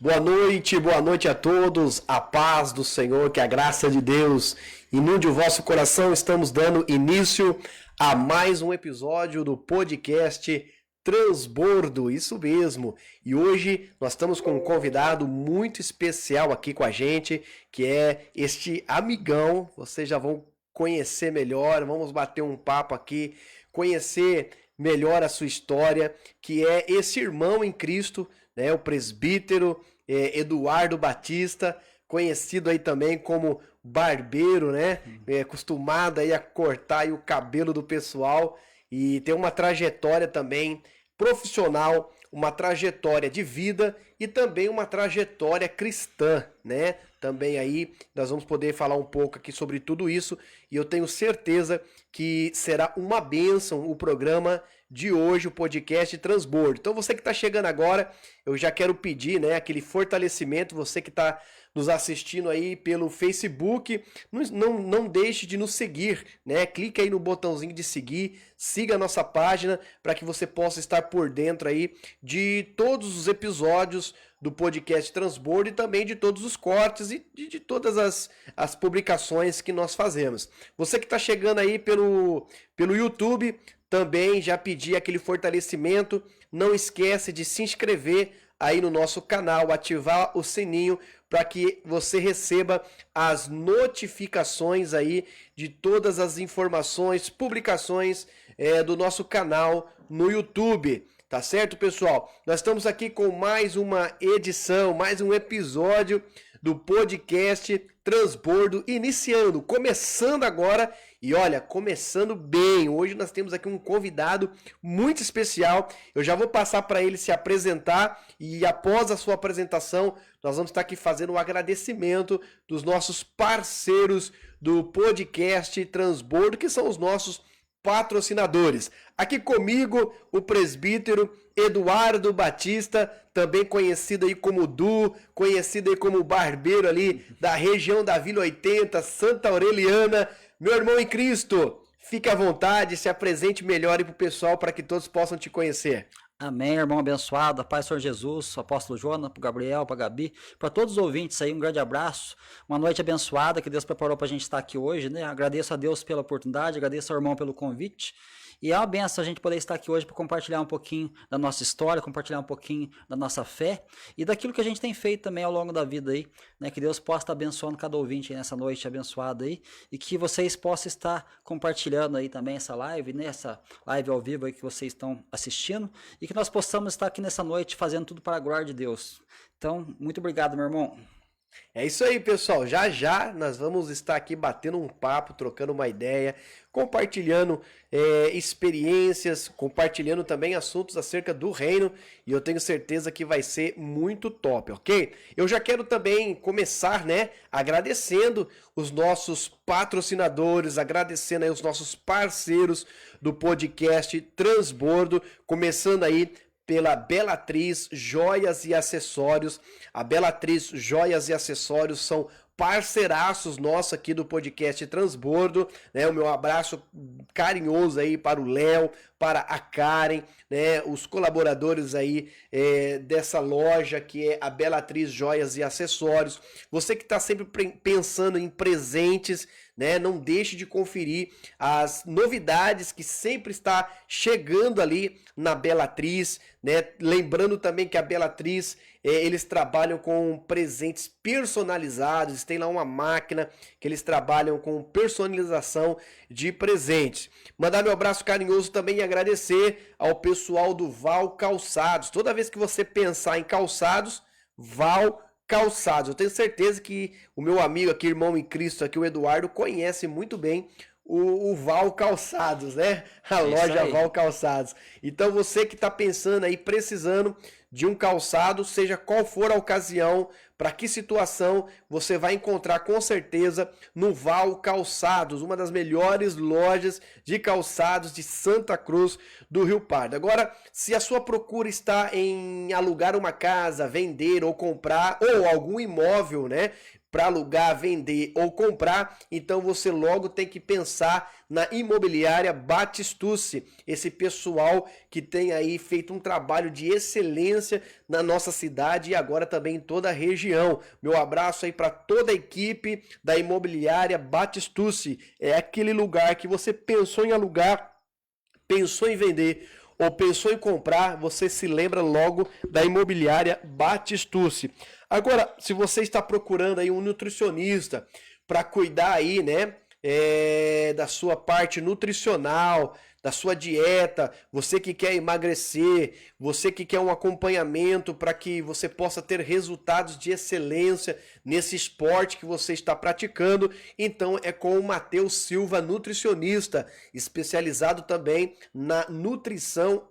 Boa noite a todos, a paz do Senhor, que a graça de Deus inunde o vosso coração. Estamos dando início a mais um episódio do podcast Transbordo, isso mesmo. E hoje nós estamos com um convidado muito especial aqui com a gente, que é este amigão, vocês já vão conhecer melhor, vamos bater um papo aqui, conhecer melhor a sua história, que é esse irmão em Cristo, né, o presbítero Eduardo Batista, conhecido aí também como barbeiro, né? Acostumado aí a cortar aí o cabelo do pessoal e tem uma trajetória também profissional, uma trajetória de vida e também uma trajetória cristã, né? Também aí nós vamos poder falar um pouco aqui sobre tudo isso e eu tenho certeza que será uma bênção o programa de hoje, o podcast Transbordo. Então você que está chegando agora, eu já quero pedir, né, aquele fortalecimento, você que está nos assistindo aí pelo Facebook, não deixe de nos seguir, né? Clique aí no botãozinho de seguir, siga a nossa página para que você possa estar por dentro aí de todos os episódios do podcast Transbordo e também de todos os cortes e de todas as publicações que nós fazemos. Você que está chegando aí pelo YouTube, também já pedi aquele fortalecimento, não esquece de se inscrever aí no nosso canal, ativar o sininho para que você receba as notificações aí de todas as informações, publicações do nosso canal no YouTube. Tá certo, pessoal? Nós estamos aqui com mais uma edição, mais um episódio do podcast Transbordo, começando agora e olha, começando bem. Hoje nós temos aqui um convidado muito especial. Eu já vou passar para ele se apresentar e após a sua apresentação, nós vamos estar aqui fazendo um agradecimento dos nossos parceiros do podcast Transbordo, que são os nossos patrocinadores. Aqui comigo o presbítero Eduardo Batista, também conhecido aí como Du, conhecido aí como barbeiro ali da região da Vila 80, Santa Aureliana. Meu irmão em Cristo, fique à vontade, se apresente melhor aí pro pessoal para que todos possam te conhecer. Amém, irmão abençoado, a paz do Senhor Jesus, o apóstolo Jonas, para o Gabriel, para a Gabi, para todos os ouvintes aí, um grande abraço, uma noite abençoada que Deus preparou para a gente estar aqui hoje, né? Agradeço a Deus pela oportunidade, agradeço ao irmão pelo convite. E é uma benção a gente poder estar aqui hoje para compartilhar um pouquinho da nossa história, compartilhar um pouquinho da nossa fé e daquilo que a gente tem feito também ao longo da vida aí, né? Que Deus possa estar abençoando cada ouvinte aí nessa noite abençoada aí e que vocês possam estar compartilhando aí também essa live, né? Essa live ao vivo aí que vocês estão assistindo e que nós possamos estar aqui nessa noite fazendo tudo para a glória de Deus. Então, muito obrigado, meu irmão. É isso aí, pessoal. Já já nós vamos estar aqui batendo um papo, trocando uma ideia, compartilhando experiências, compartilhando também assuntos acerca do reino e eu tenho certeza que vai ser muito top, ok? Eu já quero também começar, né, agradecendo os nossos patrocinadores, agradecendo aí os nossos parceiros do podcast Transbordo, começando aí pela Belatriz Joias e Acessórios. A Belatriz Joias e Acessórios são parceiraços nossos aqui do podcast Transbordo, né? O meu abraço carinhoso aí para o Léo, para a Karen, né? Os colaboradores aí dessa loja que é a Belatriz Joias e Acessórios. Você que está sempre pensando em presentes, né? Não deixe de conferir as novidades que sempre está chegando ali na Belatriz, né? Lembrando também que a Belatriz, eles trabalham com presentes personalizados, tem lá uma máquina que eles trabalham com personalização de presentes. Mandar meu abraço carinhoso também e agradecer ao pessoal do Val Calçados. Toda vez que você pensar em calçados, Val Calçados. Eu tenho certeza que o meu amigo aqui, irmão em Cristo, aqui o Eduardo, conhece muito bem o Val Calçados, né? A loja Val Calçados. Então você que está pensando aí, precisando de um calçado, seja qual for a ocasião, para que situação, você vai encontrar com certeza no Val Calçados, uma das melhores lojas de calçados de Santa Cruz do Rio Pardo. Agora, se a sua procura está em alugar uma casa, vender ou comprar, ou algum imóvel, né? para alugar, vender ou comprar, então você logo tem que pensar na imobiliária Batistucci, esse pessoal que tem aí feito um trabalho de excelência na nossa cidade e agora também em toda a região. Meu abraço aí para toda a equipe da imobiliária Batistucci. É aquele lugar que você pensou em alugar, pensou em vender ou pensou em comprar, você se lembra logo da imobiliária Batistucci. Agora, se você está procurando aí um nutricionista para cuidar aí, né, da sua parte nutricional, da sua dieta, você que quer emagrecer, você que quer um acompanhamento para que você possa ter resultados de excelência nesse esporte que você está praticando, então é com o Matheus Silva, nutricionista, especializado também na nutrição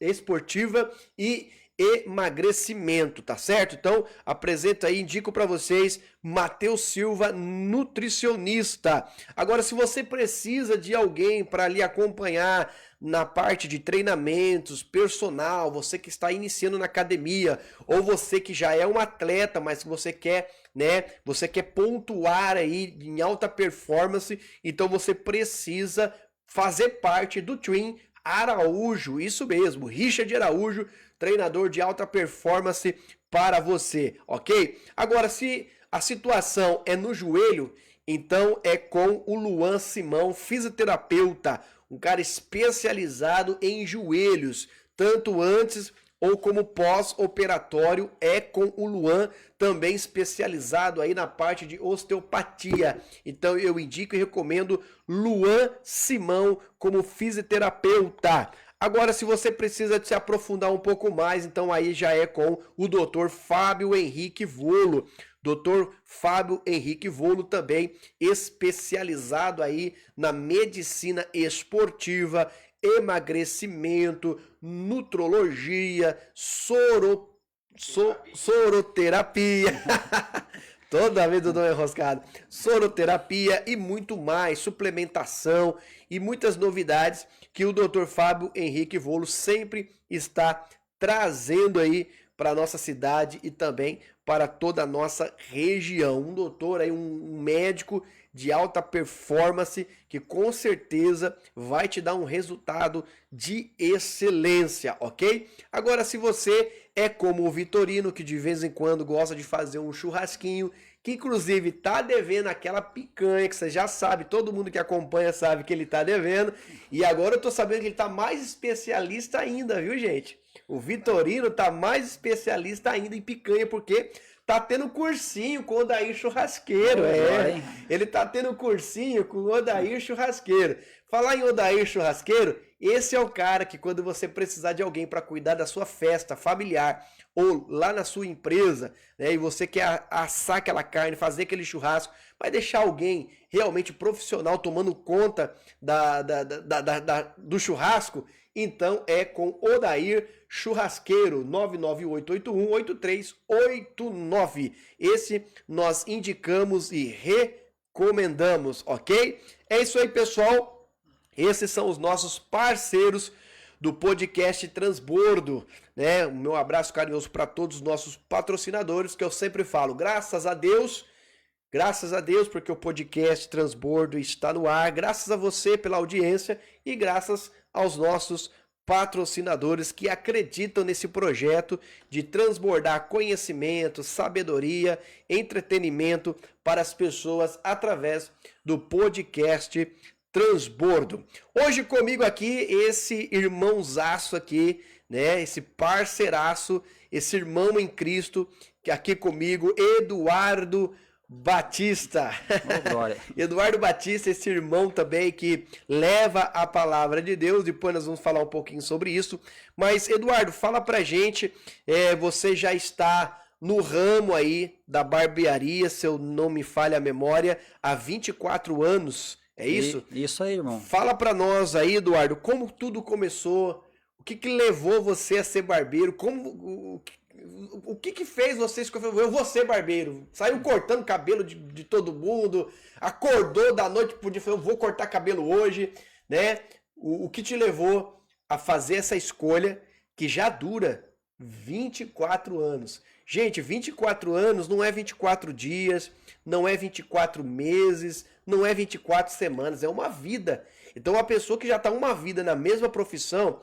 esportiva e emagrecimento, tá certo? Então, apresento aí, indico para vocês, Matheus Silva, nutricionista. Agora, se você precisa de alguém para lhe acompanhar na parte de treinamentos, personal, você que está iniciando na academia, ou você que já é um atleta, mas que você quer, né, você quer pontuar aí em alta performance, então você precisa fazer parte do Twin Araújo, isso mesmo, Richard Araújo, treinador de alta performance para você, ok? Agora, se a situação é no joelho, então é com o Luan Simão, fisioterapeuta, um cara especializado em joelhos, tanto antes ou como pós-operatório, é com o Luan, também especializado aí na parte de osteopatia. Então eu indico e recomendo Luan Simão como fisioterapeuta. Agora, se você precisa de se aprofundar um pouco mais, então aí já é com o Dr. Fábio Henrique Volo. Dr. Fábio Henrique Volo também especializado aí na medicina esportiva, emagrecimento, nutrologia, soroterapia. Toda vez eu dou uma enroscada. Soroterapia e muito mais, suplementação e muitas novidades que o Dr. Fábio Henrique Volo sempre está trazendo aí para a nossa cidade e também para toda a nossa região. Um doutor aí, um médico de alta performance que com certeza vai te dar um resultado de excelência, ok? Agora, se você é como o Vitorino, que de vez em quando gosta de fazer um churrasquinho, que inclusive tá devendo aquela picanha, que você já sabe, todo mundo que acompanha sabe que ele tá devendo, e agora eu tô sabendo que ele tá mais especialista ainda, viu, gente? O Vitorino tá mais especialista ainda em picanha, porque tá tendo cursinho com o Odair Churrasqueiro, Ele tá tendo cursinho com o Odair Churrasqueiro. Falar em Odair Churrasqueiro, esse é o cara que quando você precisar de alguém para cuidar da sua festa familiar ou lá na sua empresa, né, e você quer assar aquela carne, fazer aquele churrasco, vai deixar alguém realmente profissional tomando conta do churrasco, então é com Odair Churrasqueiro, 998818389. Esse nós indicamos e recomendamos, ok? É isso aí, pessoal. Esses são os nossos parceiros do podcast Transbordo, né? O meu abraço carinhoso para todos os nossos patrocinadores, que eu sempre falo, graças a Deus, porque o podcast Transbordo está no ar, graças a você pela audiência e graças aos nossos patrocinadores que acreditam nesse projeto de transbordar conhecimento, sabedoria, entretenimento para as pessoas através do podcast Transbordo. Hoje comigo aqui esse irmãozaço aqui, né? Esse parceiraço, esse irmão em Cristo, que aqui comigo, Eduardo Batista. Oh, glória. Eduardo Batista, esse irmão também que leva a palavra de Deus. Depois nós vamos falar um pouquinho sobre isso. Mas, Eduardo, fala pra gente, você já está no ramo aí da barbearia, se eu não me falha a memória, há 24 anos. É isso? Isso aí, irmão. Fala pra nós aí, Eduardo, como tudo começou, o que levou você a ser barbeiro, o que fez você escolher, eu vou ser barbeiro? Saiu cortando cabelo de todo mundo, acordou da noite pro dia, eu vou cortar cabelo hoje, né? O que te levou a fazer essa escolha que já dura 24 anos? Gente, 24 anos não é 24 dias, não é 24 meses, não é 24 semanas, é uma vida. Então, uma pessoa que já está uma vida na mesma profissão,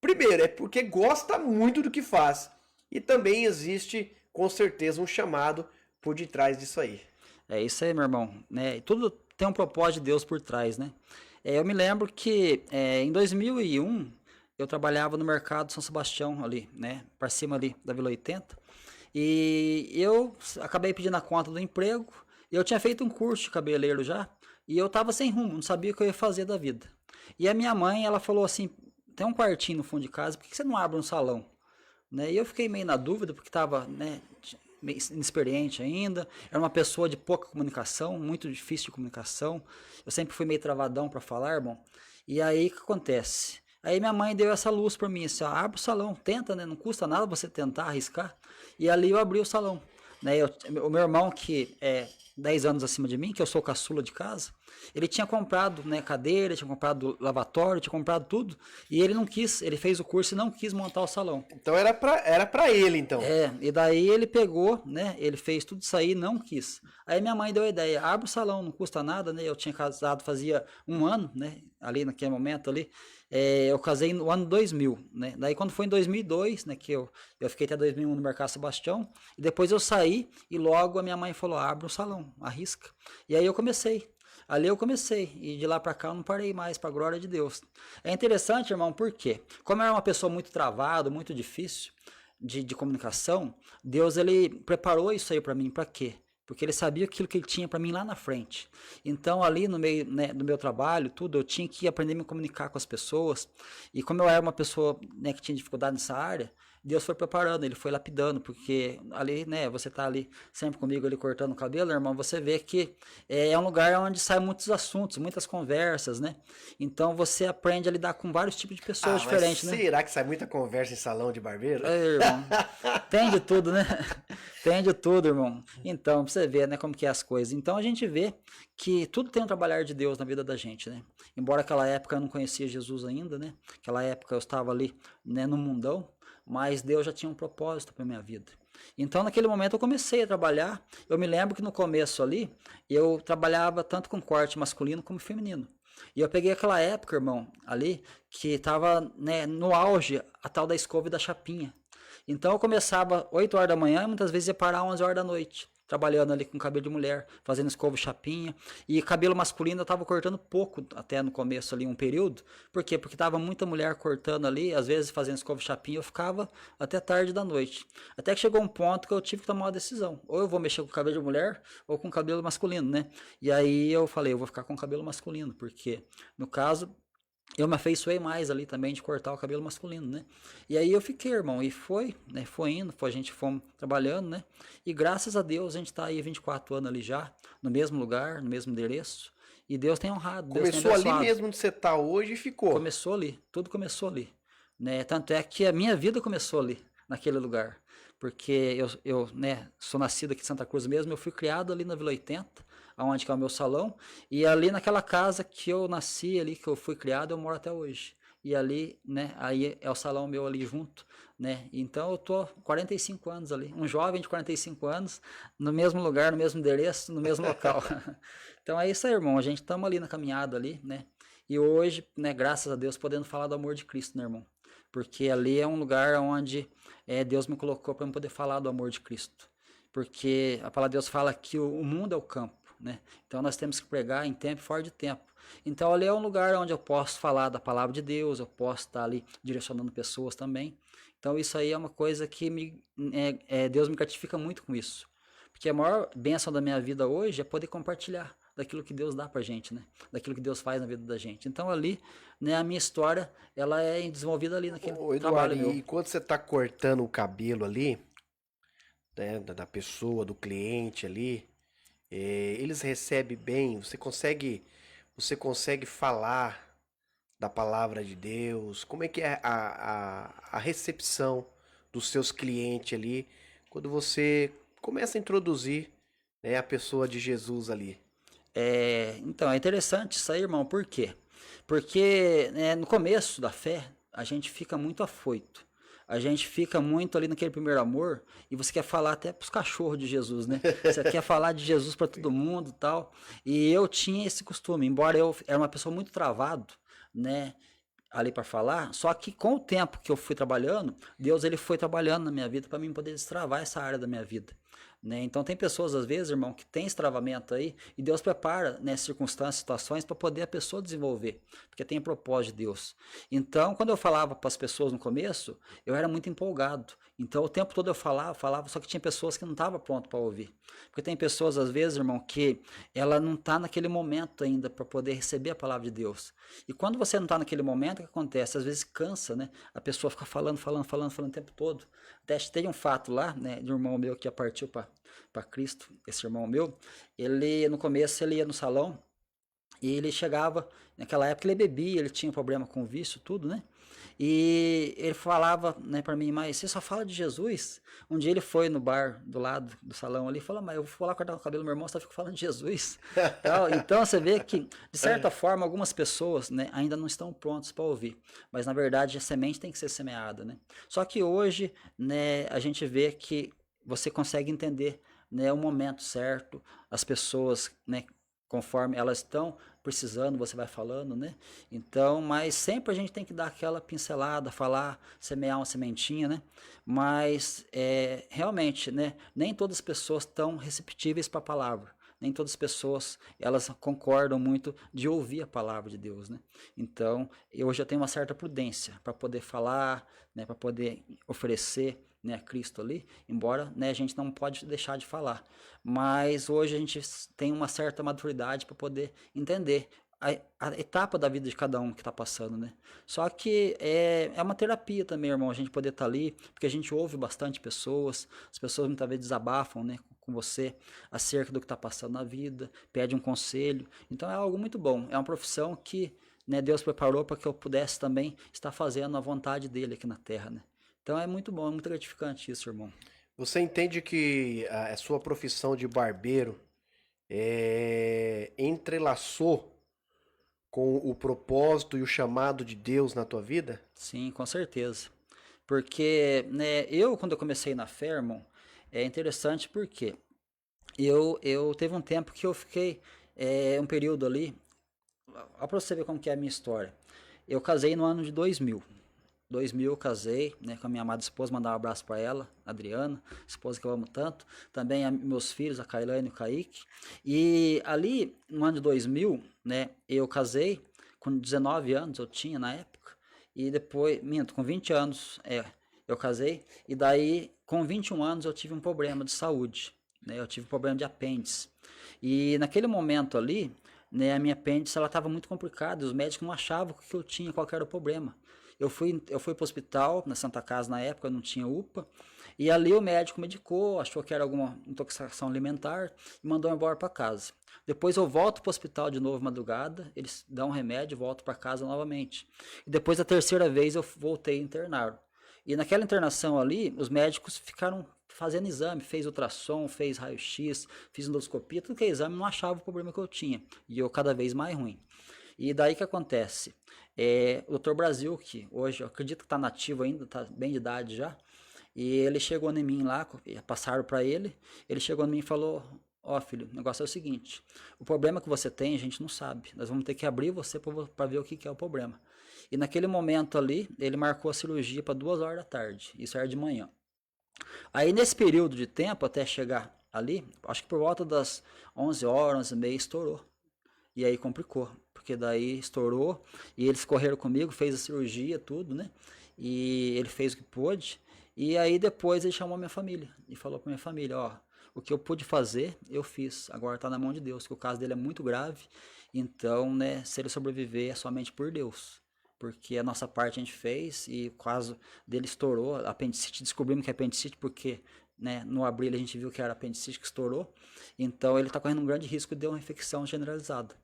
primeiro, é porque gosta muito do que faz. E também existe, com certeza, um chamado por detrás disso aí. É isso aí, meu irmão, né? Tudo tem um propósito de Deus por trás, né? Eu me lembro que em 2001 eu trabalhava no mercado São Sebastião ali, né? Para cima ali da Vila 80. E eu acabei pedindo a conta do emprego. Eu tinha feito um curso de cabeleireiro já. E eu tava sem rumo, não sabia o que eu ia fazer da vida. E a minha mãe, ela falou assim: tem um quartinho no fundo de casa, por que você não abre um salão? Né? E eu fiquei meio na dúvida, porque estava, né, meio inexperiente ainda, era uma pessoa de pouca comunicação, muito difícil de comunicação, eu sempre fui meio travadão para falar, irmão. E aí o que acontece? Aí minha mãe deu essa luz para mim, assim, ó, abre o salão, tenta, né, não custa nada você tentar, arriscar. E ali eu abri o salão. Né, o meu irmão, que é 10 anos acima de mim, que eu sou caçula de casa, ele tinha comprado, né, cadeira, tinha comprado lavatório, tinha comprado tudo, e ele não quis, ele fez o curso e não quis montar o salão. Então era pra ele, então. E daí ele pegou, né, ele fez tudo isso aí e não quis. Aí minha mãe deu a ideia, abre o salão, não custa nada, né, eu tinha casado fazia um ano, né, ali naquele momento ali, eu casei no ano 2000, né, daí quando foi em 2002, né, que eu fiquei até 2001 no Mercado Sebastião, e depois eu saí e logo a minha mãe falou, abre o salão, arrisca. E aí eu comecei. Ali eu comecei, e de lá pra cá eu não parei mais, pra glória de Deus. É interessante, irmão, por quê? Como eu era uma pessoa muito travada, muito difícil de comunicação, Deus, ele preparou isso aí pra mim, pra quê? Porque ele sabia aquilo que ele tinha pra mim lá na frente. Então, ali no meio, né, do meu trabalho, tudo, eu tinha que aprender a me comunicar com as pessoas. E como eu era uma pessoa, né, que tinha dificuldade nessa área, Deus foi preparando, ele foi lapidando, porque ali, né, você tá ali sempre comigo ali cortando o cabelo, irmão, você vê que é um lugar onde saem muitos assuntos, muitas conversas, né? Então você aprende a lidar com vários tipos de pessoas diferentes, né? Será que sai muita conversa em salão de barbeiro? Irmão, tem de tudo, né? Tem de tudo, irmão. Então, pra você ver, né, como que é as coisas. Então a gente vê que tudo tem um trabalhar de Deus na vida da gente, né? Embora aquela época eu não conhecia Jesus ainda, né? Aquela época eu estava ali, né, no mundão, mas Deus já tinha um propósito para minha vida. Então, naquele momento eu comecei a trabalhar. Eu me lembro que no começo ali, eu trabalhava tanto com corte masculino como feminino. E eu peguei aquela época, irmão, ali, que estava, né, no auge a tal da escova e da chapinha. Então eu começava 8 horas da manhã e muitas vezes ia parar 11 horas da noite. Trabalhando ali com cabelo de mulher, fazendo escova e chapinha. E cabelo masculino eu tava cortando pouco até no começo ali, um período. Por quê? Porque tava muita mulher cortando ali, às vezes fazendo escova e chapinha, eu ficava até tarde da noite. Até que chegou um ponto que eu tive que tomar uma decisão. Ou eu vou mexer com cabelo de mulher, ou com cabelo masculino, né? E aí eu falei, eu vou ficar com cabelo masculino, porque no caso eu me afeiçoei mais ali também de cortar o cabelo masculino, né? E aí eu fiquei, irmão, e foi, né? Foi indo, a gente foi trabalhando, né? E graças a Deus a gente tá aí 24 anos ali já, no mesmo lugar, no mesmo endereço. E Deus tem honrado, Deus tem Começou ali abençoado. mesmo onde você tá hoje e ficou. Começou ali, tudo começou ali, né? Tanto é que a minha vida começou ali, naquele lugar. Porque eu, né, sou nascido aqui em Santa Cruz mesmo, eu fui criado ali na Vila 80, aonde que é o meu salão, e ali naquela casa que eu nasci ali, que eu fui criado, eu moro até hoje. E ali, né, aí é o salão meu ali junto, né? Então eu tô 45 anos ali, um jovem de 45 anos, no mesmo lugar, no mesmo endereço, no mesmo local. Então é isso aí, irmão, a gente estamos ali na caminhada ali, né? E hoje, né, graças a Deus, podendo falar do amor de Cristo, né, irmão? Porque ali é um lugar onde Deus me colocou para eu poder falar do amor de Cristo. Porque a palavra de Deus fala que o mundo é o campo, né? Então nós temos que pregar em tempo e fora de tempo. Então ali é um lugar onde eu posso falar da palavra de Deus, eu posso estar ali direcionando pessoas também. Então isso aí é uma coisa que Deus me gratifica muito com isso. Porque a maior bênção da minha vida hoje é poder compartilhar daquilo que Deus dá pra gente, né? Daquilo que Deus faz na vida da gente. Então ali, né, a minha história, ela é desenvolvida ali naquele trabalho meu. E quando você tá cortando o cabelo ali, né, da pessoa, do cliente ali, eles recebem bem, você consegue falar da palavra de Deus? Como é que é a recepção dos seus clientes ali, quando você começa a introduzir, né, a pessoa de Jesus ali? Então, é interessante isso aí, irmão, por quê? Porque no começo da fé, a gente fica muito afoito. a gente fica muito ali naquele primeiro amor e você quer falar até pros cachorros de Jesus, né? Você quer falar de Jesus para todo mundo e tal. E eu tinha esse costume, embora eu era uma pessoa muito travado, né? Ali para falar, só que com o tempo que eu fui trabalhando, Deus ele foi trabalhando na minha vida para mim poder destravar essa área da minha vida, né? Então tem pessoas às vezes, irmão, que tem esse travamento aí e Deus prepara, né, circunstâncias, situações para poder a pessoa desenvolver, porque tem propósito de Deus. Então, quando eu falava para as pessoas no começo, eu era muito empolgado. Então, o tempo todo eu falava, só que tinha pessoas que não estavam pronto para ouvir. Porque tem pessoas às vezes, irmão, que ela não está naquele momento ainda para poder receber a palavra de Deus. E quando você não está naquele momento, o que acontece? Às vezes cansa, né? A pessoa fica falando o tempo todo. Até teve um fato lá, né, de um irmão meu que já partiu para Cristo, esse irmão meu. Ele, no começo, ele ia no salão e ele chegava, naquela época ele bebia, ele tinha problema com vício, tudo, né? E ele falava, né, para mim, mas você só fala de Jesus? Um dia ele foi no bar do lado do salão ali e falou, mas eu vou lá cortar o cabelo do meu irmão, você só fica falando de Jesus. Então você vê que, de certa forma, algumas pessoas, né, ainda não estão prontas para ouvir. Mas na verdade a semente tem que ser semeada, né? Só que hoje, né, a gente vê que você consegue entender, né, o momento certo, as pessoas, né, conforme elas estão precisando, você vai falando, né? Então, mas sempre a gente tem que dar aquela pincelada, falar, semear uma sementinha, né? Mas realmente, né? Nem todas as pessoas estão receptíveis para a palavra. Nem todas as pessoas elas concordam muito de ouvir a palavra de Deus, né? Então, eu já tenho uma certa prudência para poder falar, né? Para poder oferecer, né, a Cristo ali, embora, né, a gente não pode deixar de falar. Mas hoje a gente tem uma certa maturidade para poder entender a etapa da vida de cada um que está passando, né? Só que é uma terapia também, irmão, a gente poder estar ali, porque a gente ouve bastante pessoas, as pessoas muitas vezes desabafam, né, com você acerca do que está passando na vida, pede um conselho. Então é algo muito bom, é uma profissão que, né, Deus preparou para que eu pudesse também estar fazendo a vontade dele aqui na terra, né? Então é muito bom, é muito gratificante isso, irmão. Você entende que a sua profissão de barbeiro entrelaçou com o propósito e o chamado de Deus na tua vida? Sim, com certeza. Porque, né, eu quando eu comecei na fé, irmão, é interessante porque eu teve um tempo que eu fiquei um período ali, ó pra você ver como que é a minha história. Eu casei no ano de 2000. 2000 eu casei, né, com a minha amada esposa, mandar um abraço para ela, Adriana, esposa que eu amo tanto. Também meus filhos, a Kailane e o Kaique. E ali, no ano de 2000, né, eu casei, com 19 anos eu tinha na época. E depois, minto, com 20 anos eu casei. E daí, com 21 anos, eu tive um problema de saúde, né, eu tive um problema de apêndice. E naquele momento ali, né, a minha apêndice ela estava muito complicada, os médicos não achavam que eu tinha, qual que era o problema. Eu fui para o hospital, na Santa Casa na época, não tinha UPA, e ali o médico medicou, achou que era alguma intoxicação alimentar e mandou eu embora para casa. Depois eu volto para o hospital de novo madrugada, eles dão um remédio e volto para casa novamente. E depois a terceira vez eu voltei a internar. E naquela internação ali, os médicos ficaram fazendo exame, fez ultrassom, fez raio-x, fiz endoscopia, tudo que é exame, não achava o problema que eu tinha. E eu cada vez mais ruim. E daí que acontece? O Dr. Brasil, que hoje eu acredito que está nativo ainda, está bem de idade já, e ele chegou em mim lá, passaram para ele chegou em mim e falou, ó filho, o negócio é o seguinte, o problema que você tem a gente não sabe, nós vamos ter que abrir você para ver o que é o problema. E naquele momento ali, ele marcou a cirurgia para 2 horas da tarde, isso era de manhã. Aí nesse período de tempo, até chegar ali, acho que por volta das 11 horas, 11h30, estourou. E aí complicou, porque daí estourou e eles correram comigo, fez a cirurgia, tudo, né? E ele fez o que pôde. E aí depois ele chamou minha família e falou pra minha família, ó, o que eu pude fazer, eu fiz. Agora tá na mão de Deus, que o caso dele é muito grave. Então, né, se ele sobreviver é somente por Deus. Porque a nossa parte a gente fez e o caso dele estourou, apendicite, descobrimos que é apendicite porque, né, no abril a gente viu que era apendicite que estourou. Então ele está correndo um grande risco de uma infecção generalizada.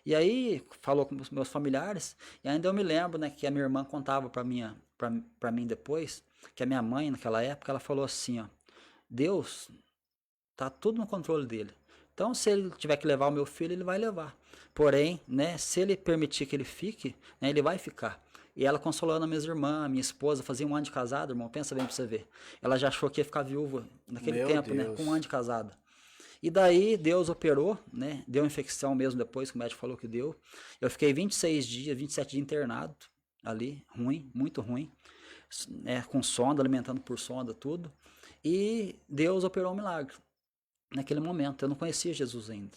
E aí falou com os meus familiares, e ainda eu me lembro, né, que a minha irmã contava para mim depois, que a minha mãe naquela época, ela falou assim, ó, Deus tá tudo no controle dele. Então se ele tiver que levar o meu filho, ele vai levar. Porém, né, se ele permitir que ele fique, né, ele vai ficar. E ela consolando a minha irmã, minha esposa, fazia 1 ano de casado, irmão, pensa bem pra você ver. Ela já achou que ia ficar viúva naquele Meu tempo, né, Deus. com 1 ano de casada. E daí Deus operou, né, deu infecção mesmo depois que o médico falou que deu. Eu fiquei 26 dias, 27 dias internado ali, ruim, muito ruim, né, com sonda, alimentando por sonda, tudo. E Deus operou um milagre naquele momento. Eu não conhecia Jesus ainda.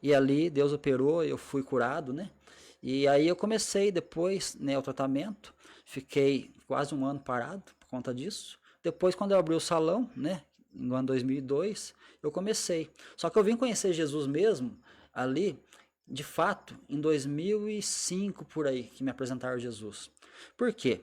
E ali Deus operou, eu fui curado, né? E aí eu comecei depois, né, o tratamento. Fiquei quase 1 ano parado por conta disso. Depois, quando eu abri o salão, né, no ano 2002, eu comecei. Só que eu vim conhecer Jesus mesmo ali, de fato, em 2005 por aí, que me apresentaram Jesus. Por quê?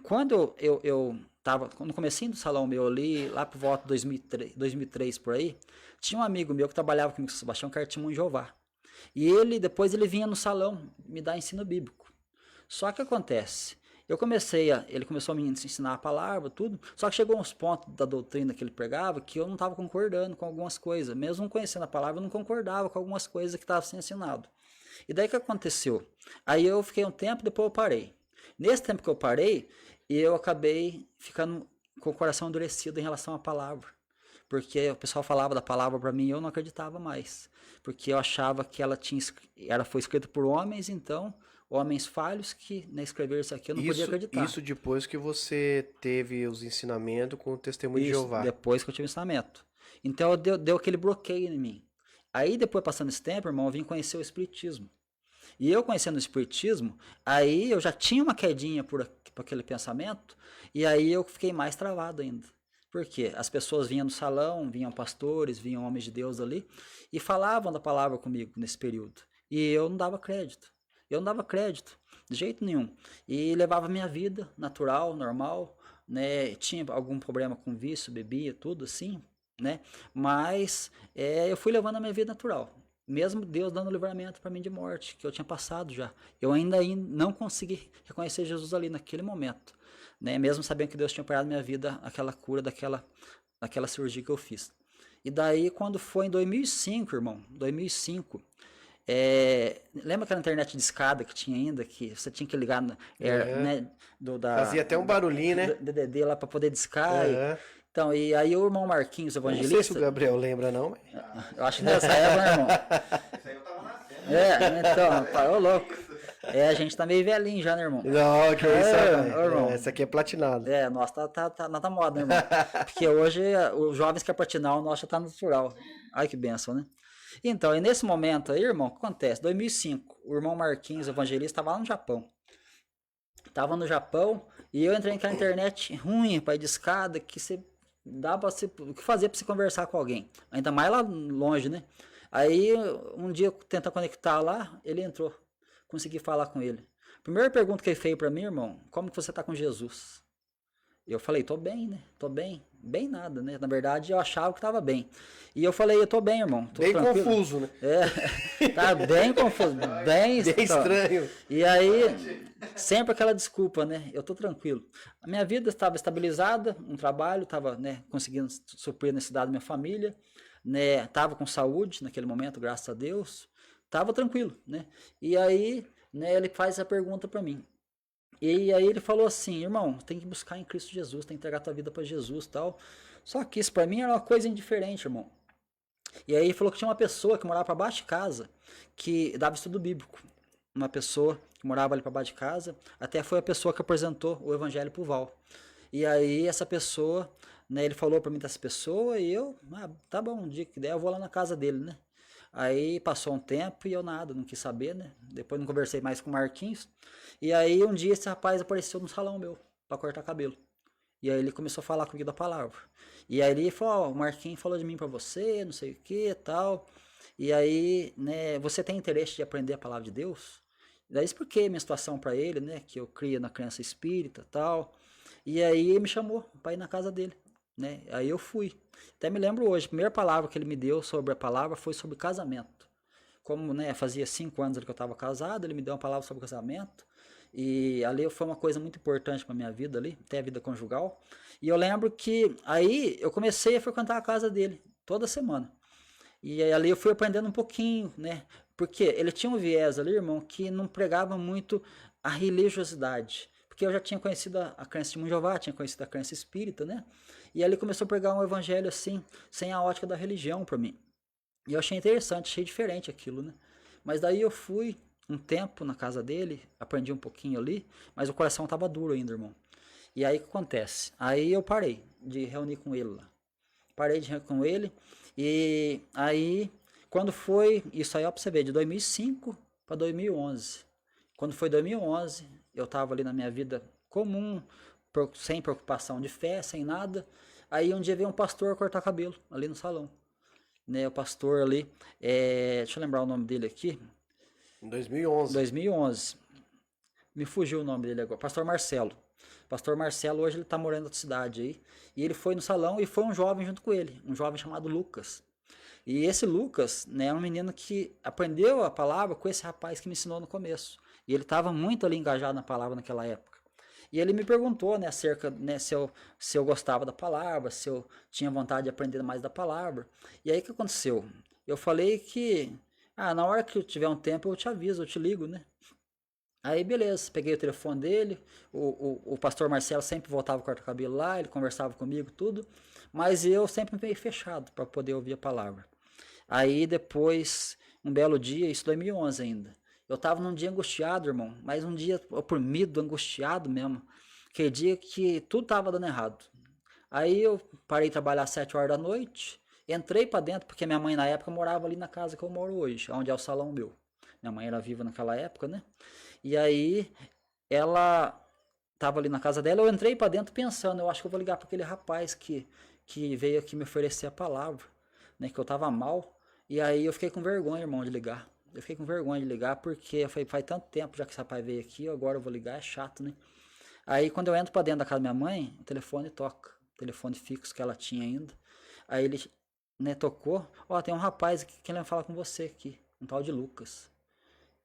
Quando eu tava no comecinho do salão meu ali, lá por volta de 2003 por aí, tinha um amigo meu que trabalhava comigo, Sebastião, que era testemunho de Jeová. E depois ele vinha no salão me dar ensino bíblico. Só que acontece, ele começou a me ensinar a palavra, tudo, só que chegou uns pontos da doutrina que ele pregava que eu não estava concordando com algumas coisas. Mesmo conhecendo a palavra, eu não concordava com algumas coisas que estavam sendo ensinado. E daí o que aconteceu? Aí eu fiquei um tempo, depois eu parei. Nesse tempo que eu parei, eu acabei ficando com o coração endurecido em relação à palavra. Porque o pessoal falava da palavra para mim e eu não acreditava mais. Porque eu achava que ela foi escrita por homens, então, homens falhos que, né, escreveram isso aqui, eu não podia acreditar. Isso depois que você teve os ensinamentos com o testemunho de Isso, Jeová. depois que eu tive o ensinamento. Então deu aquele bloqueio em mim. Aí depois, passando esse tempo, irmão, eu vim conhecer o Espiritismo. E eu conhecendo o Espiritismo, aí eu já tinha uma quedinha por aquele pensamento, e aí eu fiquei mais travado ainda. Por quê? As pessoas vinham no salão, vinham pastores, vinham homens de Deus ali, e falavam da palavra comigo nesse período. E eu não dava crédito. Eu não dava crédito, de jeito nenhum. E levava minha vida natural, normal, né? Tinha algum problema com vício, bebia, tudo assim, né? Mas eu fui levando a minha vida natural. Mesmo Deus dando livramento para mim de morte, que eu tinha passado já. Eu ainda não consegui reconhecer Jesus ali naquele momento, né? Mesmo sabendo que Deus tinha operado minha vida, aquela cura daquela cirurgia que eu fiz. E daí, quando foi em 2005, irmão, 2005, lembra aquela internet de escada que tinha ainda, que você tinha que ligar, né, fazia até um barulhinho, né? DDD lá para poder discar. Uhum. Então, e aí o irmão Marquinhos, evangelista... Não sei se o Gabriel lembra, não. Eu acho que nessa época, né, irmão? Isso aí eu tava nascendo. Então, rapaz, ô louco. A gente tá meio velhinho já, né, irmão? Não, que isso, irmão. Essa aqui é platinado. Nossa, tá na moda, né, irmão? Porque hoje os jovens querem platinar, o nosso já tá natural. Ai, que benção, né? Então, e nesse momento aí, irmão, o que acontece? 2005, o irmão Marquinhos, evangelista, estava lá no Japão. Tava no Japão e eu entrei naquela internet ruim, pai, de escada, que você dá pra o que fazer pra você conversar com alguém. Ainda mais lá longe, né? Aí, um dia, eu tentando conectar lá, ele entrou. Consegui falar com ele. Primeira pergunta que ele fez pra mim, irmão, como que você tá com Jesus? Eu falei, tô bem, né? Tô bem. Bem nada, né? Na verdade, eu achava que tava bem. E eu falei, eu tô bem, irmão. Tô bem tranquilo. Confuso, né? Tá bem confuso. Bem estranho. E aí, sempre aquela desculpa, né? Eu tô tranquilo. A minha vida estava estabilizada, um trabalho, tava, né, conseguindo suprir a necessidade da minha família, né? Tava com saúde naquele momento, graças a Deus. Tava tranquilo, né? E aí, né, ele faz a pergunta pra mim. E aí ele falou assim, irmão, tem que buscar em Cristo Jesus, tem que entregar tua vida para Jesus e tal. Só que isso para mim era uma coisa indiferente, irmão. E aí ele falou que tinha uma pessoa que morava para baixo de casa, que dava estudo bíblico. Uma pessoa que morava ali para baixo de casa, até foi a pessoa que apresentou o evangelho pro Val. E aí essa pessoa, né, ele falou para mim dessa pessoa e eu, tá bom, um dia que der eu vou lá na casa dele, né? Aí passou um tempo e eu nada, não quis saber, né? Depois não conversei mais com o Marquinhos. E aí um dia esse rapaz apareceu no salão meu, pra cortar cabelo. E aí ele começou a falar comigo da palavra. E aí ele falou, o Marquinhos falou de mim pra você, não sei o que tal. E aí, né, você tem interesse de aprender a palavra de Deus? E daí expliquei minha situação pra ele, né, que eu cria na criança espírita tal. E aí ele me chamou pra ir na casa dele, né? Aí eu fui. Até me lembro hoje, a primeira palavra que ele me deu sobre a palavra foi sobre casamento. Como, né, fazia 5 anos que eu estava casado, ele me deu uma palavra sobre casamento. E ali foi uma coisa muito importante para minha vida ali, até a vida conjugal. E eu lembro que aí eu comecei a frequentar a casa dele toda semana. E aí ali eu fui aprendendo um pouquinho, né? Porque ele tinha um viés ali, irmão, que não pregava muito a religiosidade. Porque eu já tinha conhecido a crença de Mãe Jeová, tinha conhecido a crença espírita, né? E ali começou a pregar um evangelho assim, sem a ótica da religião para mim. E eu achei interessante, achei diferente aquilo, né? Mas daí eu fui um tempo na casa dele, aprendi um pouquinho ali, mas o coração tava duro ainda, irmão. E aí o que acontece? Aí eu parei de reunir com ele lá. Parei de reunir com ele e aí quando foi, isso aí ó, pra você ver, de 2005 para 2011. Quando foi 2011, eu tava ali na minha vida comum, sem preocupação de fé, sem nada. Aí um dia veio um pastor cortar cabelo ali no salão. Né, o pastor ali, deixa eu lembrar o nome dele aqui. Em 2011. 2011. Me fugiu o nome dele agora. Pastor Marcelo. Pastor Marcelo hoje ele tá morando na outra cidade aí. E ele foi no salão e foi um jovem junto com ele. Um jovem chamado Lucas. E esse Lucas, né, é um menino que aprendeu a palavra com esse rapaz que me ensinou no começo. E ele estava muito ali engajado na palavra naquela época. E ele me perguntou, né, acerca, né, se eu gostava da palavra, se eu tinha vontade de aprender mais da palavra. E aí o que aconteceu? Eu falei que, na hora que eu tiver um tempo eu te aviso, eu te ligo, né? Aí beleza, peguei o telefone dele, o pastor Marcelo sempre voltava com o corta-cabelo lá, ele conversava comigo, tudo, mas eu sempre meio fechado para poder ouvir a palavra. Aí depois, um belo dia, isso 2011 ainda, eu tava num dia angustiado, irmão, mas um dia oprimido, angustiado mesmo, aquele dia que tudo tava dando errado. Aí eu parei de trabalhar às 7 horas da noite, entrei para dentro, porque minha mãe na época morava ali na casa que eu moro hoje, onde é o salão meu. Minha mãe era viva naquela época, né? E aí ela tava ali na casa dela, eu entrei para dentro pensando, eu acho que eu vou ligar para aquele rapaz que veio aqui me oferecer a palavra, né, que eu tava mal. E aí eu fiquei com vergonha, irmão, de ligar. Eu fiquei com vergonha de ligar porque eu falei, faz tanto tempo já que esse rapaz veio aqui, agora eu vou ligar, é chato, né? Aí quando eu entro para dentro da casa da minha mãe, o telefone toca, telefone fixo que ela tinha ainda. Aí ele, né, tocou, tem um rapaz que quer falar com você aqui, um tal de Lucas.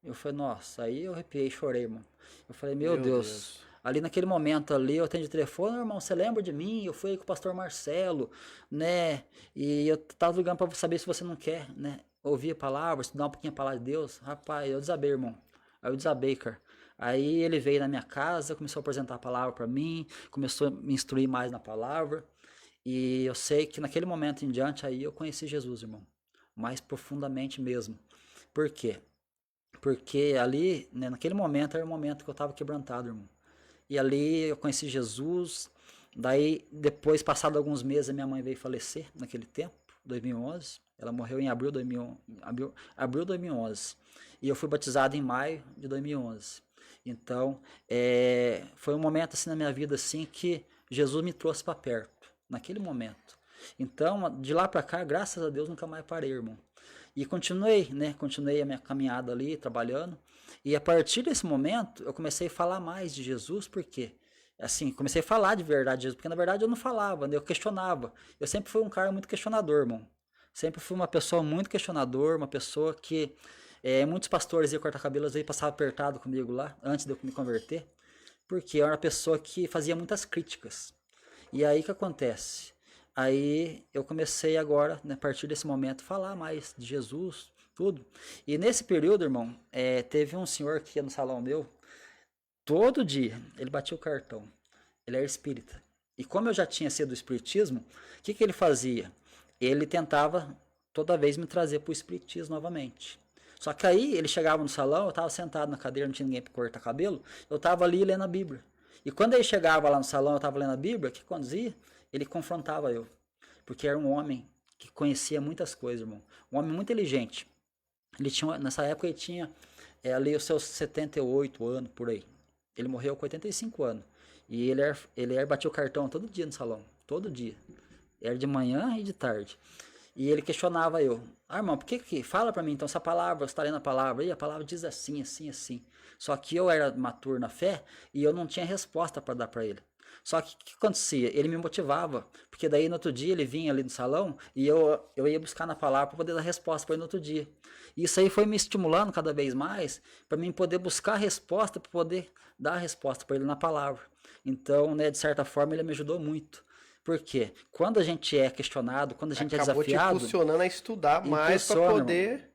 Eu falei, nossa, aí eu arrepiei, chorei, irmão. Eu falei, meu Deus. Ali naquele momento ali, eu atendi o telefone, irmão, você lembra de mim? Eu fui aí com o pastor Marcelo, né? E eu tava ligando pra saber se você não quer, né? Ouvir a palavra, estudar um pouquinho a palavra de Deus. Rapaz, eu desabei, irmão. Aí eu desabei, cara. Aí ele veio na minha casa, começou a apresentar a palavra pra mim, começou a me instruir mais na palavra. E eu sei que naquele momento em diante aí eu conheci Jesus, irmão. Mais profundamente mesmo. Por quê? Porque ali, né, naquele momento, era o momento que eu estava quebrantado, irmão. E ali eu conheci Jesus. Daí, depois, passado alguns meses, a minha mãe veio falecer naquele tempo, 2011. Ela morreu em abril de 2011. E eu fui batizado em maio de 2011. Então, foi um momento assim na minha vida assim que Jesus me trouxe para perto, naquele momento. Então, de lá para cá, graças a Deus, nunca mais parei, irmão. E continuei, né? Continuei a minha caminhada ali, trabalhando. E a partir desse momento, eu comecei a falar mais de Jesus, porque, assim, comecei a falar de verdade de Jesus, porque na verdade eu não falava, né? Eu questionava. Eu sempre fui um cara muito questionador, irmão. Sempre fui uma pessoa muito questionador, uma pessoa que muitos pastores iam cortar cabelo, às vezes passavam apertado comigo lá, antes de eu me converter, porque eu era uma pessoa que fazia muitas críticas. E aí o que acontece? Aí eu comecei agora, né, a partir desse momento, falar mais de Jesus, tudo. E nesse período, irmão, teve um senhor que ia no salão meu, todo dia, ele batia o cartão. Ele era espírita. E como eu já tinha sido do espiritismo, o que ele fazia? Ele tentava toda vez me trazer para o espiritismo novamente. Só que aí ele chegava no salão, eu estava sentado na cadeira, não tinha ninguém para cortar cabelo, eu estava ali lendo a Bíblia. E quando ele chegava lá no salão, eu estava lendo a Bíblia, o que acontecia? Ele confrontava eu, porque era um homem que conhecia muitas coisas, irmão. Um homem muito inteligente. Ele tinha, nessa época ele tinha ali os seus 78 anos, por aí. Ele morreu com 85 anos. E ele batia o cartão todo dia no salão, todo dia. Era de manhã e de tarde. E ele questionava eu. Irmão, por que fala pra mim então essa palavra, você tá lendo a palavra aí, a palavra diz assim, assim, assim. Só que eu era maturo na fé e eu não tinha resposta para dar para ele. Só que o que acontecia? Ele me motivava, porque daí no outro dia ele vinha ali no salão e eu ia buscar na palavra para poder dar resposta para ele no outro dia. E isso aí foi me estimulando cada vez mais para mim poder buscar a resposta, para poder dar a resposta para ele na palavra. Então, né, de certa forma, ele me ajudou muito. Por quê? Quando a gente é questionado, quando a gente é desafiado... Acabou te impulsionando a estudar mais para poder...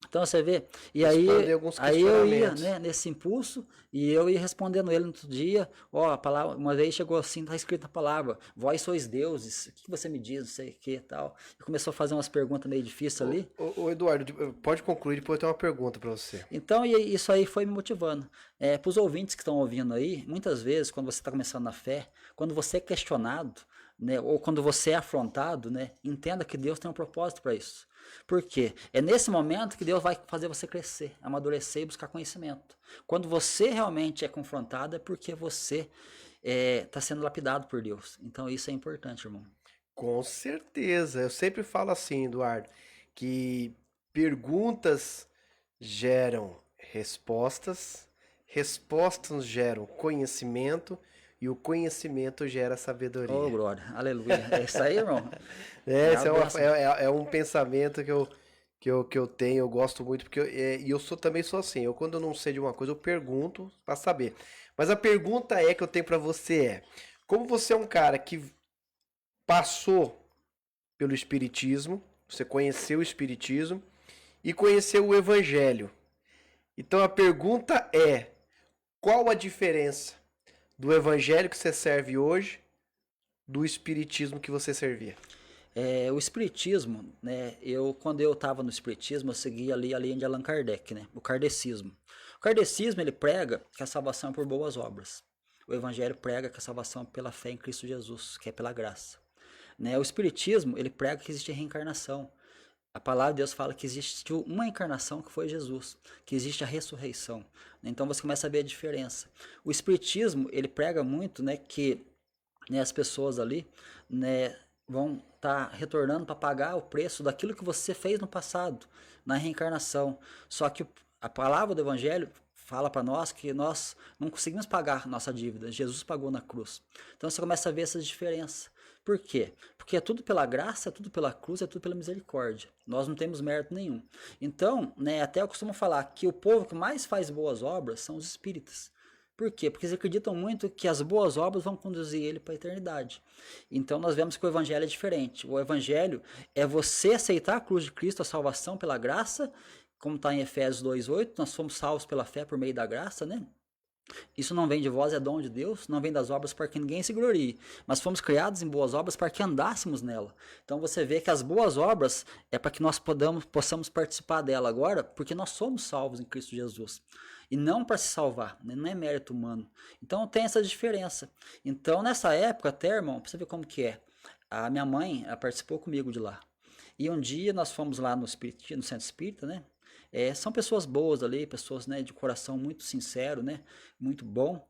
Então você vê, e Responder alguns aí eu ia, questionamentos. né, nesse impulso, e eu ia respondendo ele no outro dia, ó, a palavra, uma vez chegou assim, tá escrito a palavra, vós sois deuses, o que você me diz, não sei o que tal. E começou a fazer umas perguntas meio difíceis ali. Ô, Eduardo, pode concluir, depois eu tenho uma pergunta para você. Então, e isso aí foi me motivando. Para os ouvintes que estão ouvindo aí, muitas vezes, quando você está começando na fé, quando você é questionado, né, ou quando você é afrontado, né, entenda que Deus tem um propósito para isso. Por quê? É nesse momento que Deus vai fazer você crescer, amadurecer e buscar conhecimento. Quando você realmente é confrontado, é porque você está sendo lapidado por Deus. Então, isso é importante, irmão. Com certeza. Eu sempre falo assim, Eduardo, que perguntas geram respostas, respostas geram conhecimento e o conhecimento gera Oh, sabedoria. glória, aleluia. É isso aí, irmão. Esse a benção. é um pensamento que eu tenho, eu gosto muito, porque e eu também sou assim. Eu, quando eu não sei de uma coisa, eu pergunto para saber. Mas a pergunta que eu tenho para você como você é um cara que passou pelo Espiritismo, você conheceu o Espiritismo e conheceu o Evangelho. Então a pergunta qual a diferença do Evangelho que você serve hoje do Espiritismo que você servia? O Espiritismo, né? Quando eu estava no Espiritismo, eu seguia ali a linha de Allan Kardec, né? O kardecismo. O kardecismo, ele prega que a salvação é por boas obras. O Evangelho prega que a salvação é pela fé em Cristo Jesus, que é pela graça. Né? O Espiritismo, ele prega que existe reencarnação. A palavra de Deus fala que existiu uma encarnação que foi Jesus, que existe a ressurreição. Então você começa a ver a diferença. O Espiritismo, ele prega muito, né, que, né, as pessoas ali, né, vão estar retornando para pagar o preço daquilo que você fez no passado, na reencarnação. Só que a palavra do Evangelho fala para nós que nós não conseguimos pagar nossa dívida. Jesus pagou na cruz. Então você começa a ver essas diferenças. Por quê? Porque é tudo pela graça, é tudo pela cruz, é tudo pela misericórdia. Nós não temos mérito nenhum. Então, né, até eu costumo falar que o povo que mais faz boas obras são os espíritas. Por quê? Porque eles acreditam muito que as boas obras vão conduzir ele para a eternidade. Então nós vemos que o evangelho é diferente. O evangelho é você aceitar a cruz de Cristo, a salvação pela graça, como está em Efésios 2:8, nós somos salvos pela fé por meio da graça, né? Isso não vem de vós, é dom de Deus, não vem das obras para que ninguém se glorie, mas fomos criados em boas obras para que andássemos nela. Então você vê que as boas obras é para que nós possamos participar dela agora, porque nós somos salvos em Cristo Jesus. E não para se salvar, né? Não é mérito humano. Então tem essa diferença. Então nessa época até, irmão, para você ver como que é, a minha mãe participou comigo de lá. E um dia nós fomos lá no centro espírita, né? São pessoas boas ali, pessoas, né, de coração muito sincero, né, muito bom.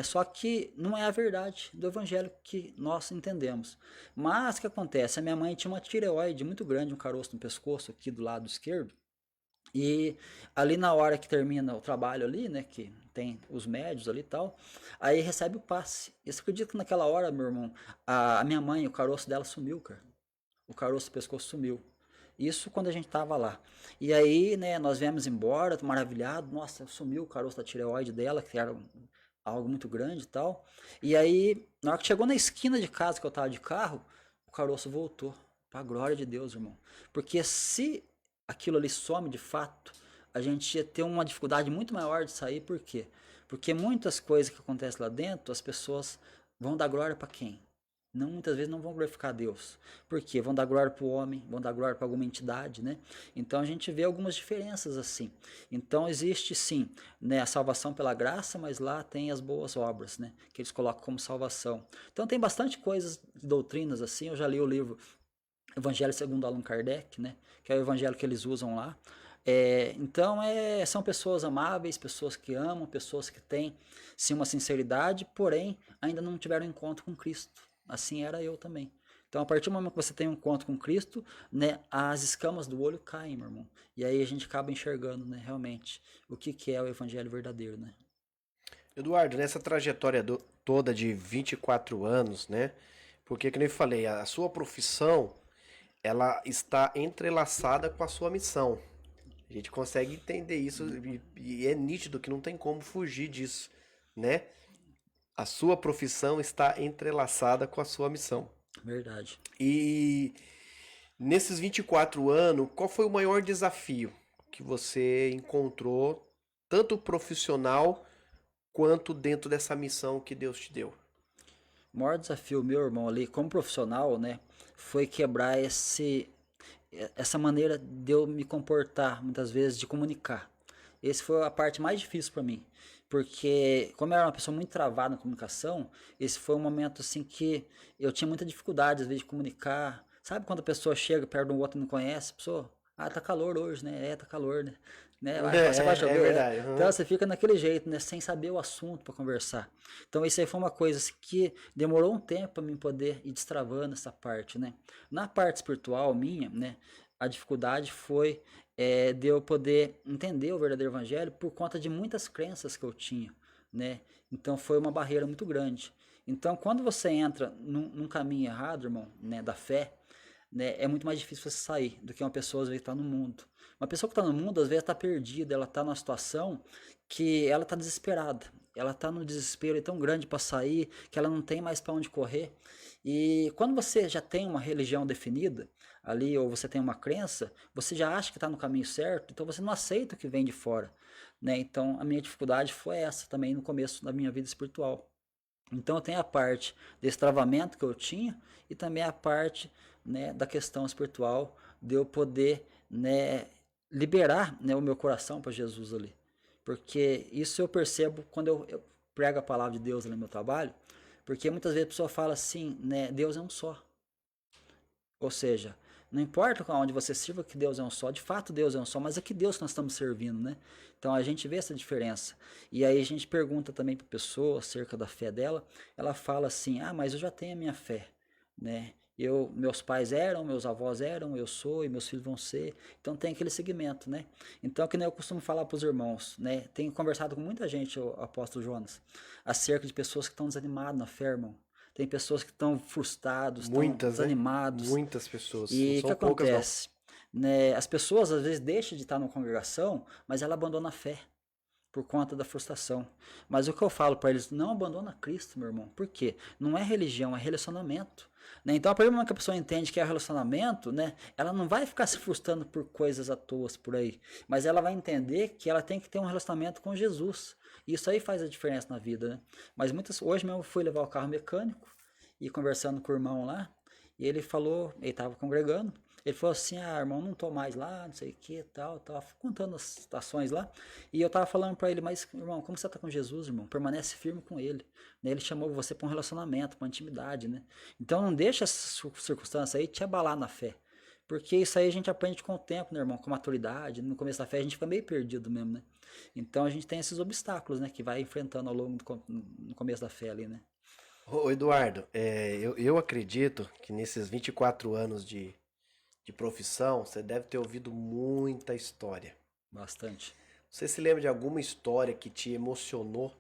Só que não é a verdade do evangelho que nós entendemos. Mas o que acontece? A minha mãe tinha uma tireoide muito grande, um caroço no pescoço aqui do lado esquerdo. E ali na hora que termina o trabalho ali, né, que tem os médios ali e tal, aí recebe o passe. E você acredita que naquela hora, meu irmão, a minha mãe, o caroço dela sumiu, cara. O caroço do pescoço sumiu. Isso quando a gente tava lá. E aí, né, nós viemos embora, maravilhado. Nossa, sumiu o caroço da tireoide dela, que era algo muito grande e tal. E aí, na hora que chegou na esquina de casa, que eu tava de carro, o caroço voltou. Pra glória de Deus, irmão. Porque se aquilo ali some de fato, a gente ia ter uma dificuldade muito maior de sair. Por quê? Porque muitas coisas que acontecem lá dentro, as pessoas vão dar glória para quem? Não, muitas vezes não vão glorificar Deus. Por quê? Vão dar glória para o homem, vão dar glória para alguma entidade, né? Então a gente vê algumas diferenças assim. Então existe sim, né, a salvação pela graça, mas lá tem as boas obras, né, que eles colocam como salvação. Então tem bastante coisas, doutrinas assim. Eu já li o livro Evangelho segundo Allan Kardec, né, que é o evangelho que eles usam lá. Então são pessoas amáveis, pessoas que amam, pessoas que têm sim uma sinceridade, porém ainda não tiveram encontro com Cristo. Assim era eu também. Então, a partir do momento que você tem um encontro com Cristo, né, as escamas do olho caem, meu irmão. E aí a gente acaba enxergando, né, realmente, o que é o evangelho verdadeiro, né? Eduardo, nessa trajetória toda de 24 anos, né? Porque, como eu falei, a sua profissão, ela está entrelaçada com a sua missão. A gente consegue entender isso e é nítido que não tem como fugir disso, né? A sua profissão está entrelaçada com a sua missão. Verdade. E nesses 24 anos, qual foi o maior desafio que você encontrou, tanto profissional quanto dentro dessa missão que Deus te deu? O maior desafio meu, irmão, ali, como profissional, né, foi quebrar essa maneira de eu me comportar, muitas vezes, de comunicar. Esse foi a parte mais difícil para mim, porque como eu era uma pessoa muito travada na comunicação, esse foi um momento assim que eu tinha muita dificuldade às vezes de comunicar. Sabe quando a pessoa chega perto de um outro e não conhece, a pessoa, tá calor hoje, né? Tá calor, né? Você vai chover, É verdade. Então você fica naquele jeito, né? Sem saber o assunto para conversar. Então isso aí foi uma coisa assim, que demorou um tempo para mim poder ir destravando essa parte, né? Na parte espiritual minha, né? A dificuldade foi de eu poder entender o verdadeiro evangelho por conta de muitas crenças que eu tinha, né? Então foi uma barreira muito grande. Então quando você entra num caminho errado, irmão, né, da fé, né, é muito mais difícil você sair do que uma pessoa às vezes que está no mundo. Uma pessoa que está no mundo às vezes está perdida, ela está numa situação que ela está desesperada, ela está num desespero tão grande para sair que ela não tem mais para onde correr. E quando você já tem uma religião definida ali, ou você tem uma crença, você já acha que está no caminho certo, então você não aceita o que vem de fora, né? Então a minha dificuldade foi essa também no começo da minha vida espiritual. Então eu tenho a parte desse travamento que eu tinha e também a parte, né, da questão espiritual de eu poder, né, liberar, né, o meu coração para Jesus ali. Porque isso eu percebo quando eu prego a palavra de Deus ali no meu trabalho, porque muitas vezes a pessoa fala assim, né, Deus é um só. Ou seja, não importa onde você sirva que Deus é um só, de fato Deus é um só, mas é que Deus que nós estamos servindo, né? Então a gente vê essa diferença. E aí a gente pergunta também para a pessoa acerca da fé dela, ela fala assim: "Ah, mas eu já tenho a minha fé", né? Meus pais eram, meus avós eram, eu sou e meus filhos vão ser. Então tem aquele segmento, né? Então que nem eu costumo falar para os irmãos, né? Tenho conversado com muita gente, o apóstolo Jonas, acerca de pessoas que estão desanimadas na fé, irmão. Tem pessoas que estão frustrados, estão Muitas, né? desanimados. Muitas pessoas. Não E o que são poucas, não. acontece? Né, as pessoas às vezes deixam de estar numa congregação, mas ela abandona a fé por conta da frustração. Mas o que eu falo para eles, não abandona Cristo, meu irmão. Por quê? Não é religião, é relacionamento. Né? Então, a partir do momento que a pessoa entende que é relacionamento, né, ela não vai ficar se frustrando por coisas à toa por aí. Mas ela vai entender que ela tem que ter um relacionamento com Jesus. Isso aí faz a diferença na vida. Né? Mas hoje mesmo eu fui levar o carro mecânico e conversando com o irmão lá, e ele falou, ele estava congregando, ele falou assim: "Ah, irmão, não tô mais lá, não sei o que, tal", tava contando as situações lá. E eu tava falando para ele: "Mas, irmão, como você tá com Jesus, irmão? Permanece firme com ele, né? Ele chamou você para um relacionamento, para uma intimidade, né? Então não deixa essa circunstância aí te abalar na fé. Porque isso aí a gente aprende com o tempo, né, irmão? Com maturidade. No começo da fé a gente fica meio perdido mesmo, né? Então a gente tem esses obstáculos, né? Que vai enfrentando ao longo no começo da fé ali, né? Ô, Eduardo, eu acredito que nesses 24 anos de profissão, você deve ter ouvido muita história. Bastante. Você se lembra de alguma história que te emocionou?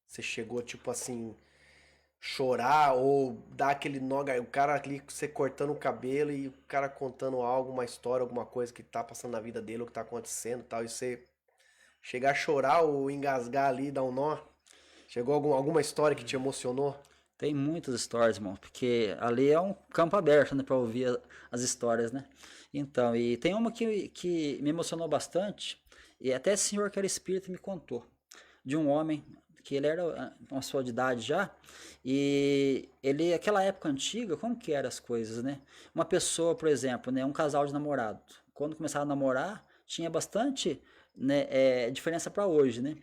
Você chegou, tipo assim, chorar ou dar aquele nó, o cara ali, você cortando o cabelo e o cara contando algo, uma história, alguma coisa que tá passando na vida dele, ou que tá acontecendo e tal, e você chegar a chorar ou engasgar ali, dar um nó? Chegou alguma história que te emocionou? Tem muitas histórias, irmão, porque ali é um campo aberto, né, para ouvir as histórias, né? Então, e tem uma que me emocionou bastante, e até esse senhor que era espírita me contou, de um homem que ele era uma sua de idade já, e ele, aquela época antiga, como que eram as coisas, né? Uma pessoa, por exemplo, né, um casal de namorado, quando começava a namorar, tinha bastante, né, diferença para hoje, né?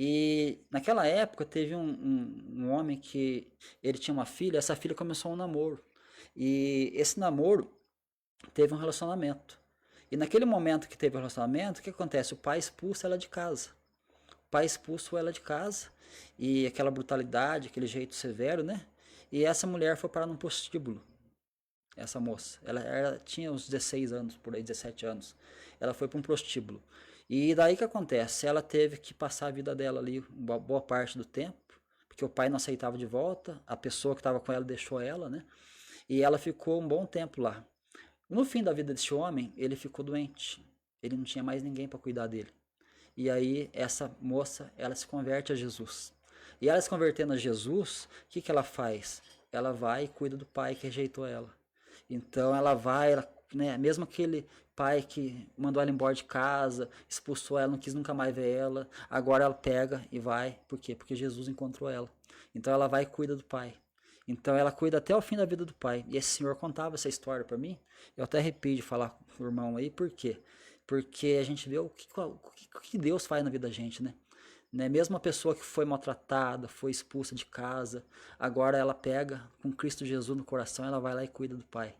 E naquela época teve um homem que ele tinha uma filha, essa filha começou um namoro. E esse namoro teve um relacionamento. E naquele momento que teve o relacionamento, o que acontece? O pai expulsa ela de casa. O pai expulsou ela de casa e aquela brutalidade, aquele jeito severo, né? E essa mulher foi parar num prostíbulo. Essa moça, ela tinha uns 16 anos, por aí, 17 anos. Ela foi para um prostíbulo. E daí que acontece? Ela teve que passar a vida dela ali, uma boa parte do tempo, porque o pai não aceitava de volta, a pessoa que estava com ela deixou ela, né? E ela ficou um bom tempo lá. No fim da vida desse homem, ele ficou doente. Ele não tinha mais ninguém para cuidar dele. E aí essa moça, ela se converte a Jesus. E ela se convertendo a Jesus, o que ela faz? Ela vai e cuida do pai que rejeitou ela. Então ela vai, ela né, mesmo aquele pai que mandou ela embora de casa, expulsou ela, não quis nunca mais ver ela, agora ela pega e vai. Por quê? Porque Jesus encontrou ela. Então ela vai e cuida do pai. Então ela cuida até o fim da vida do pai. E esse senhor contava essa história para mim. Eu até arrepio de falar com o irmão aí, por quê? Porque a gente vê o que Deus faz na vida da gente, né? Mesmo a pessoa que foi maltratada, foi expulsa de casa, agora ela pega com Cristo Jesus no coração, ela vai lá e cuida do pai.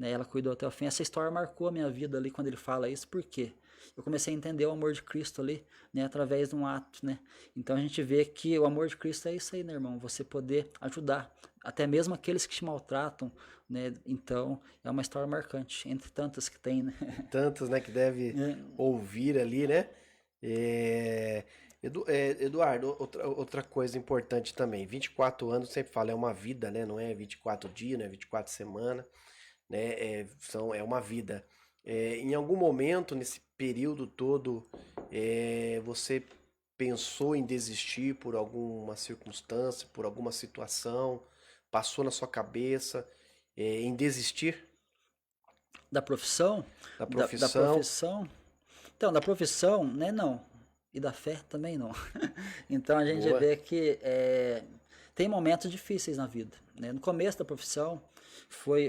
Ela cuidou até o fim. Essa história marcou a minha vida ali quando ele fala isso, por quê? Eu comecei a entender o amor de Cristo ali, através de um ato, né? Então a gente vê que o amor de Cristo é isso aí, né, irmão? Você poder ajudar, até mesmo aqueles que te maltratam, né? Então é uma história marcante, entre tantas que tem, né? Tantas, né, que deve ouvir ali, né? Eduardo, outra coisa importante também, 24 anos, sempre falo, é uma vida, né? Não é 24 dias, não é 24 semanas, né? É uma vida. Em algum momento, nesse período todo, você pensou em desistir por alguma circunstância, por alguma situação? Passou na sua cabeça em desistir Da profissão? da Da profissão? profissão? Então, da profissão, né, não. E da fé também não. Então a gente Boa. vê que tem momentos difíceis na vida, né? No começo da profissão,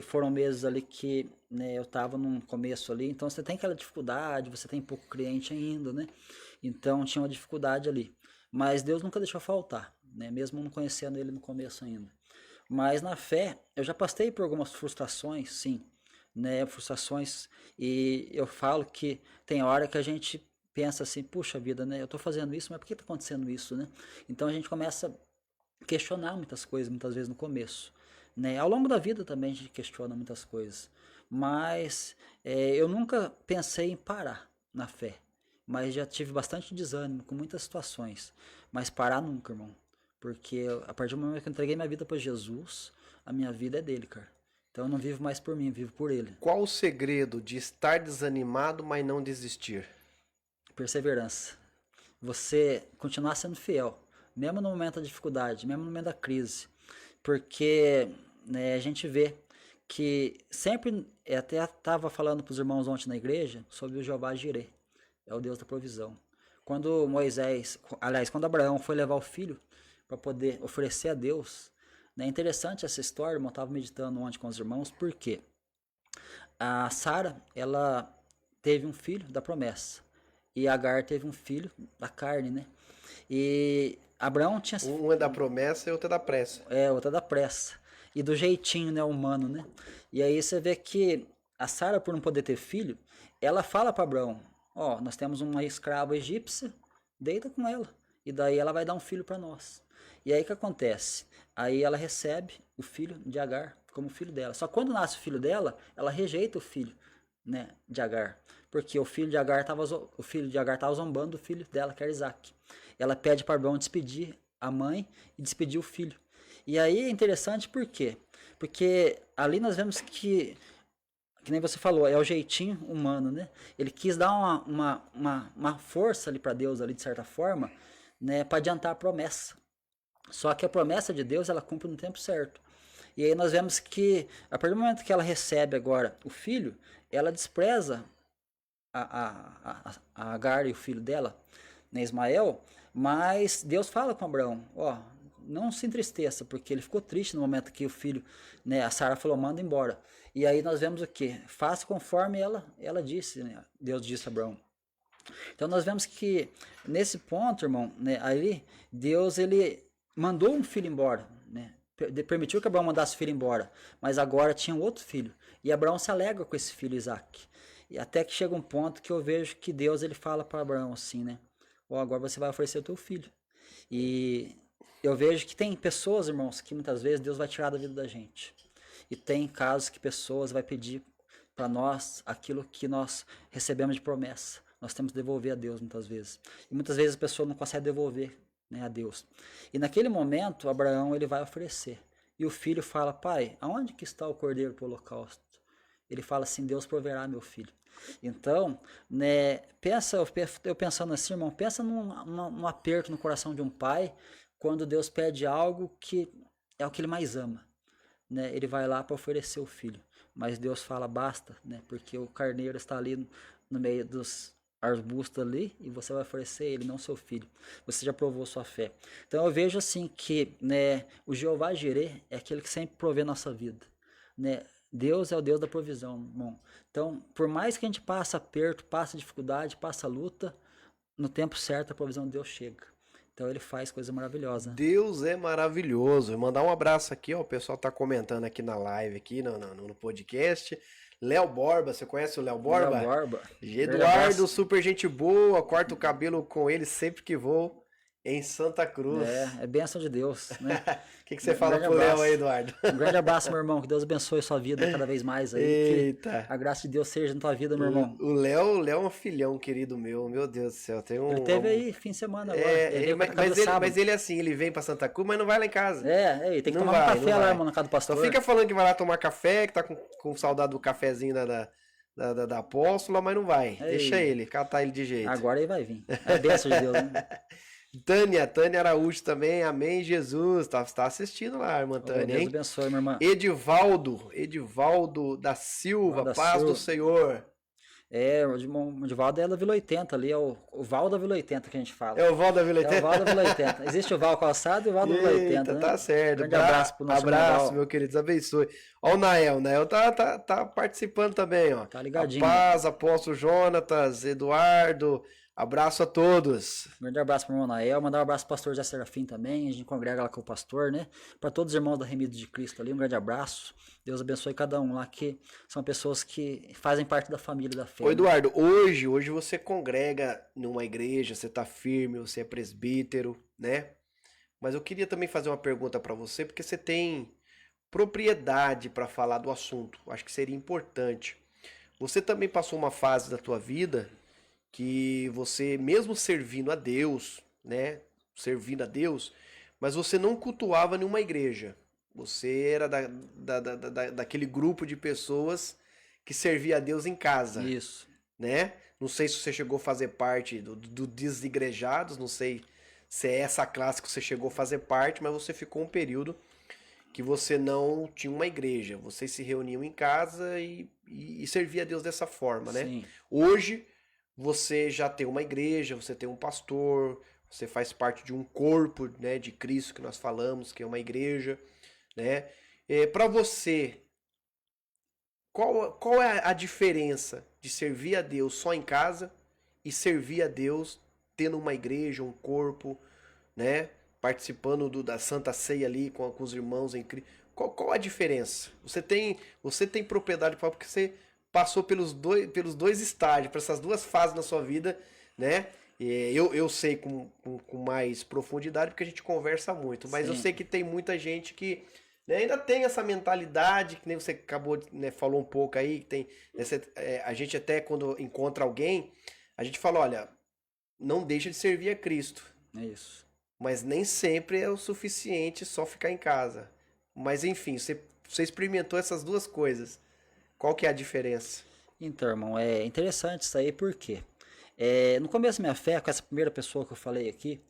foram meses ali que, né, eu estava num começo ali, então você tem aquela dificuldade, você tem pouco cliente ainda, né? Então tinha uma dificuldade ali. Mas Deus nunca deixou faltar, né? Mesmo não conhecendo ele no começo ainda. Mas na fé, eu já passei por algumas frustrações, sim, né? Frustrações, e eu falo que tem hora que a gente pensa assim, puxa vida, né? Eu tô fazendo isso, mas por que tá acontecendo isso, né? Então a gente começa a questionar muitas coisas, muitas vezes no começo, né? Ao longo da vida também a gente questiona muitas coisas, mas eu nunca pensei em parar na fé, mas já tive bastante desânimo com muitas situações, mas parar nunca, irmão, porque a partir do momento que eu entreguei minha vida para Jesus, a minha vida é dele, cara. Então eu não vivo mais por mim, eu vivo por ele. Qual o segredo de estar desanimado, mas não desistir? Perseverança. Você continuar sendo fiel, mesmo no momento da dificuldade, mesmo no momento da crise. Porque, né, a gente vê que sempre, até estava falando para os irmãos ontem na igreja, sobre o Jeová Jireh, é o Deus da provisão. Quando quando Abraão foi levar o filho para poder oferecer a Deus, né, é interessante essa história, eu estava meditando ontem com os irmãos, porque a Sara, ela teve um filho da promessa, e Agar teve um filho da carne, né? E Abraão tinha... Um é da promessa e outro é da pressa. Outra da pressa. E do jeitinho, né, humano, né? E aí você vê que a Sara, por não poder ter filho, ela fala para Abraão, nós temos uma escrava egípcia, deita com ela. E daí ela vai dar um filho para nós. E aí o que acontece? Aí ela recebe o filho de Agar como filho dela. Só que quando nasce o filho dela, ela rejeita o filho, né, de Agar. Porque o filho de Agar estava zombando do filho dela, que era Isaac. Ela pede para Abraão despedir a mãe e despedir o filho. E aí é interessante por quê? Porque ali nós vemos que nem você falou, é o jeitinho humano, né? Ele quis dar uma força ali para Deus, ali de certa forma, né, para adiantar a promessa. Só que a promessa de Deus, ela cumpre no tempo certo. E aí nós vemos que, a partir do momento que ela recebe agora o filho, ela despreza a Agar e o filho dela, né, Ismael, mas Deus fala com Abraão, não se entristeça, porque ele ficou triste no momento que o filho, né, a Sara falou, manda embora. E aí nós vemos o quê? Faça conforme ela disse, né? Deus disse a Abraão. Então nós vemos que nesse ponto, irmão, né, aí Deus, ele mandou um filho embora, né? Permitiu que Abraão mandasse o filho embora, mas agora tinha um outro filho, e Abraão se alegra com esse filho Isaac. E até que chega um ponto que eu vejo que Deus, ele fala para Abraão assim, né? Agora você vai oferecer o teu filho. E eu vejo que tem pessoas, irmãos, que muitas vezes Deus vai tirar da vida da gente. E tem casos que pessoas vai pedir para nós aquilo que nós recebemos de promessa. Nós temos que devolver a Deus muitas vezes. E muitas vezes a pessoa não consegue devolver, né, a Deus. E naquele momento, Abraão, ele vai oferecer. E o filho fala, pai, aonde que está o cordeiro para o holocausto? Ele fala assim, Deus proverá, meu filho. Então, né, eu pensando assim, irmão, pensa num aperto no coração de um pai, quando Deus pede algo que é o que ele mais ama, né? Ele vai lá para oferecer o filho. mas Deus fala basta, né? Porque o carneiro está ali no meio dos arbustos ali e você vai oferecer ele, não seu filho. Você já provou sua fé. Então eu vejo assim que, né, o Jeová Jireh é aquele que sempre provê nossa vida, né? Deus é o Deus da provisão, irmão. Então, por mais que a gente passe aperto, passe dificuldade, passe luta, no tempo certo a provisão de Deus chega. Então ele faz coisa maravilhosa. Deus é maravilhoso. Vou mandar um abraço aqui, ó. O pessoal tá comentando aqui na live, aqui no podcast. Léo Borba, você conhece o Léo Borba? Léo Borba. Eduardo, super gente boa, corta o cabelo com ele sempre que vou em Santa Cruz. É bênção de Deus, né? O que você fala pro Léo aí, Eduardo? Um grande abraço, meu irmão. Que Deus abençoe sua vida cada vez mais aí. Eita. Que a graça de Deus seja na tua vida, meu irmão. O Léo é um filhão querido meu Deus do céu. Ele teve aí fim de semana agora. Mas ele é assim, ele vem pra Santa Cruz, mas não vai lá em casa. Tem que tomar um café lá, irmão, na casa do pastor. Só fica falando que vai lá tomar café, que tá com saudade do cafezinho da apóstola, mas não vai. Deixa ele, catar ele de jeito. Agora ele vai vir. É a bênção de Deus, né? Tânia Araújo também, amém, Jesus. Tá assistindo lá, irmã Tânia, Deus hein? abençoe, minha irmã. Edivaldo da Silva, paz do Senhor. O Edivaldo é da Vila 80 ali, é o Val da Vila 80 que a gente fala. É o Val da Vila 80? É o Val da Vila 80. Existe o Val Calçado e o Val da Vila 80, né? Tá certo. Grande abraço pro nosso abraço, meu querido, Deus abençoe. Ó o Nael tá participando também, ó. Tá ligadinho. A paz, apóstolo Jonatas, Eduardo, abraço a todos. Grande abraço pro irmão Nael, mandar um abraço pro pastor Zé Serafim também, a gente congrega lá com o pastor, né? Para todos os irmãos da Remidos de Cristo ali, um grande abraço. Deus abençoe cada um lá, que são pessoas que fazem parte da família da fé. Ô Eduardo, hoje você congrega numa igreja, você tá firme, você é presbítero, né? Mas eu queria também fazer uma pergunta para você, porque você tem propriedade para falar do assunto. Acho que seria importante. Você também passou uma fase da tua vida que você, mesmo servindo a Deus, né? Servindo a Deus, mas você não cultuava nenhuma igreja. Você era daquele grupo de pessoas que servia a Deus em casa. Isso. Né? Não sei se você chegou a fazer parte do desigrejados, não sei se é essa classe que você chegou a fazer parte, mas você ficou um período que você não tinha uma igreja. Vocês se reuniam em casa e servia a Deus dessa forma, né? Sim. Hoje, você já tem uma igreja, você tem um pastor, você faz parte de um corpo, né, de Cristo que nós falamos, que é uma igreja, né? Para você, qual é a diferença de servir a Deus só em casa e servir a Deus tendo uma igreja, um corpo, né? Participando da Santa Ceia ali com os irmãos em Cristo. Qual a diferença? Você tem propriedade para, porque você passou pelos dois estágios, por essas duas fases na sua vida, né? Eu sei com mais profundidade porque a gente conversa muito, mas eu sei que tem muita gente que, né, ainda tem essa mentalidade, que nem você acabou, né, falou um pouco aí, que tem, a gente até quando encontra alguém, a gente fala, olha, não deixa de servir a Cristo. É isso. Mas nem sempre é o suficiente só ficar em casa. Mas enfim, você experimentou essas duas coisas. Qual que é a diferença? Então, irmão, é interessante isso aí, porque no começo da minha fé, com essa primeira pessoa que eu falei aqui,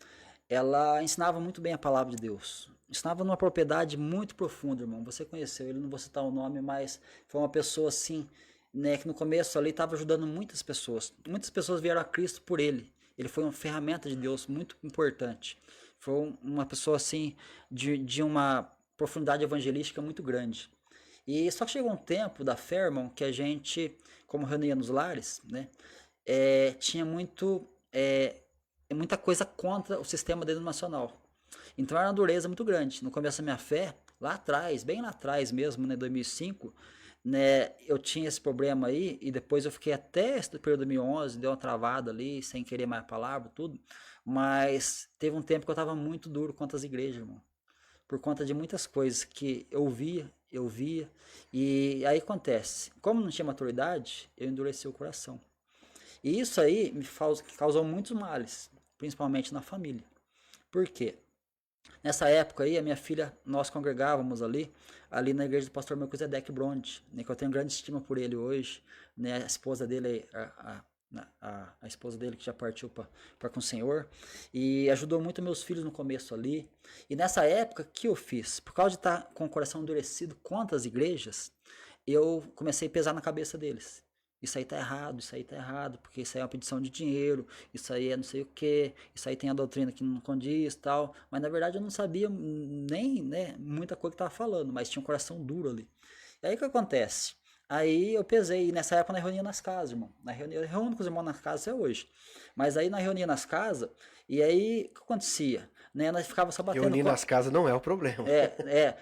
ela ensinava muito bem a palavra de Deus. Ensinava numa propriedade muito profunda, irmão. Você conheceu ele, não vou citar o nome, mas foi uma pessoa assim, né, que no começo ali estava ajudando muitas pessoas. Muitas pessoas vieram a Cristo por ele. Ele foi uma ferramenta de Deus muito importante. Foi uma pessoa assim de uma profundidade evangelística muito grande. E só que chegou um tempo da fé, irmão, que a gente, como reunia nos lares, né, tinha muita coisa contra o sistema denominacional. Então era uma dureza muito grande. No começo da minha fé, lá atrás, bem lá atrás mesmo, né, 2005, né, eu tinha esse problema aí, e depois eu fiquei até esse período de 2011, deu uma travada ali, sem querer mais a palavra, tudo, mas teve um tempo que eu estava muito duro contra as igrejas, irmão, por conta de muitas coisas que eu via, e aí acontece, como não tinha maturidade, eu endureci o coração, e isso aí me causou muitos males, principalmente na família. Por quê? Nessa época aí, a minha filha, nós congregávamos ali na igreja do pastor Melquisedeque Bronte, né, que eu tenho grande estima por ele hoje, né, a esposa dele, a esposa dele que já partiu para com o Senhor, e ajudou muito meus filhos no começo ali. E nessa época, o que eu fiz? Por causa de estar com o coração endurecido contra as igrejas, eu comecei a pesar na cabeça deles. Isso aí tá errado, porque isso aí é uma pedição de dinheiro, isso aí é não sei o que, isso aí tem a doutrina que não condiz e tal. Mas na verdade eu não sabia nem, né, muita coisa que tava falando, mas tinha um coração duro ali. E aí o que acontece? Aí eu pesei, e nessa época nós reunia nas casas, irmão. Eu reúno com os irmãos nas casas até hoje. Mas aí nós reunia nas casas, e aí o que acontecia? Né, nós ficava só batendo... Reunir nas casas não é o problema.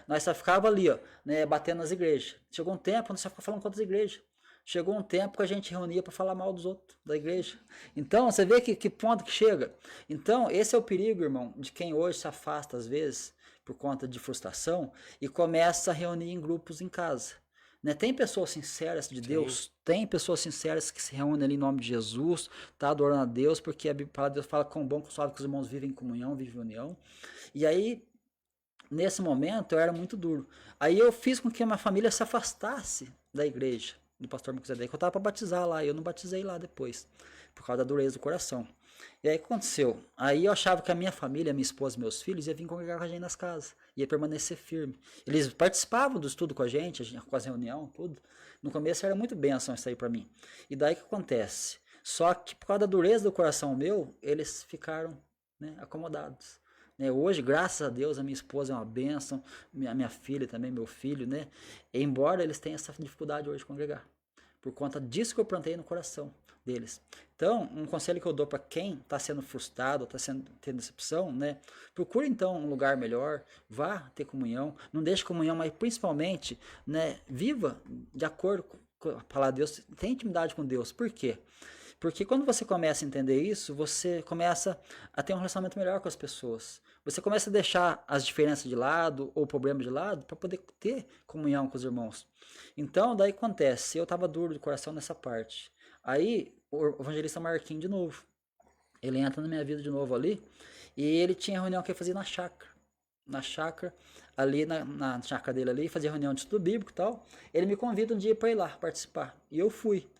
Nós só ficava ali, ó, né, batendo nas igrejas. Chegou um tempo, nós só ficava falando contra as igrejas. Chegou um tempo que a gente reunia para falar mal dos outros, da igreja. Então, você vê que ponto que chega. Então, esse é o perigo, irmão, de quem hoje se afasta, às vezes, por conta de frustração, e começa a reunir em grupos em casa. Né? Tem pessoas sinceras de Deus, tem pessoas sinceras que se reúnem ali em nome de Jesus, tá adorando a Deus, porque a palavra de Deus fala quão bom, suave que os irmãos vivem em comunhão, vivem em união. E aí, nesse momento, eu era muito duro. Aí eu fiz com que a minha família se afastasse da igreja, do pastor Melquisedeque. Eu estava para batizar lá, eu não batizei lá depois, por causa da dureza do coração. E aí o que aconteceu? Aí eu achava que a minha família, minha esposa e meus filhos ia vir congregar com a gente nas casas, ia permanecer firme. Eles participavam do estudo com a gente com as reuniões, tudo. No começo era muito bênção isso aí para mim. E daí o que acontece? Só que por causa da dureza do coração meu, eles ficaram, né, acomodados. Hoje, graças a Deus, a minha esposa é uma bênção, a minha filha também, meu filho, né? Embora eles tenham essa dificuldade hoje de congregar, por conta disso que eu plantei no coração deles. Então, um conselho que eu dou para quem está sendo frustrado, está tendo decepção, né? Procure então um lugar melhor, vá ter comunhão, não deixe comunhão, mas principalmente, né, viva de acordo com a palavra de Deus, tenha intimidade com Deus. Por quê? Porque quando você começa a entender isso, você começa a ter um relacionamento melhor com as pessoas. Você começa a deixar as diferenças de lado ou problemas de lado para poder ter comunhão com os irmãos. Então, daí acontece, eu estava duro de coração nessa parte. Aí, o evangelista Marquinhos de novo, ele entra na minha vida de novo ali, e ele tinha reunião que ele fazia na chácara. Na chácara, ali na chácara dele ali, fazia reunião de estudo bíblico e tal. Ele me convida um dia para ir lá participar, e eu fui.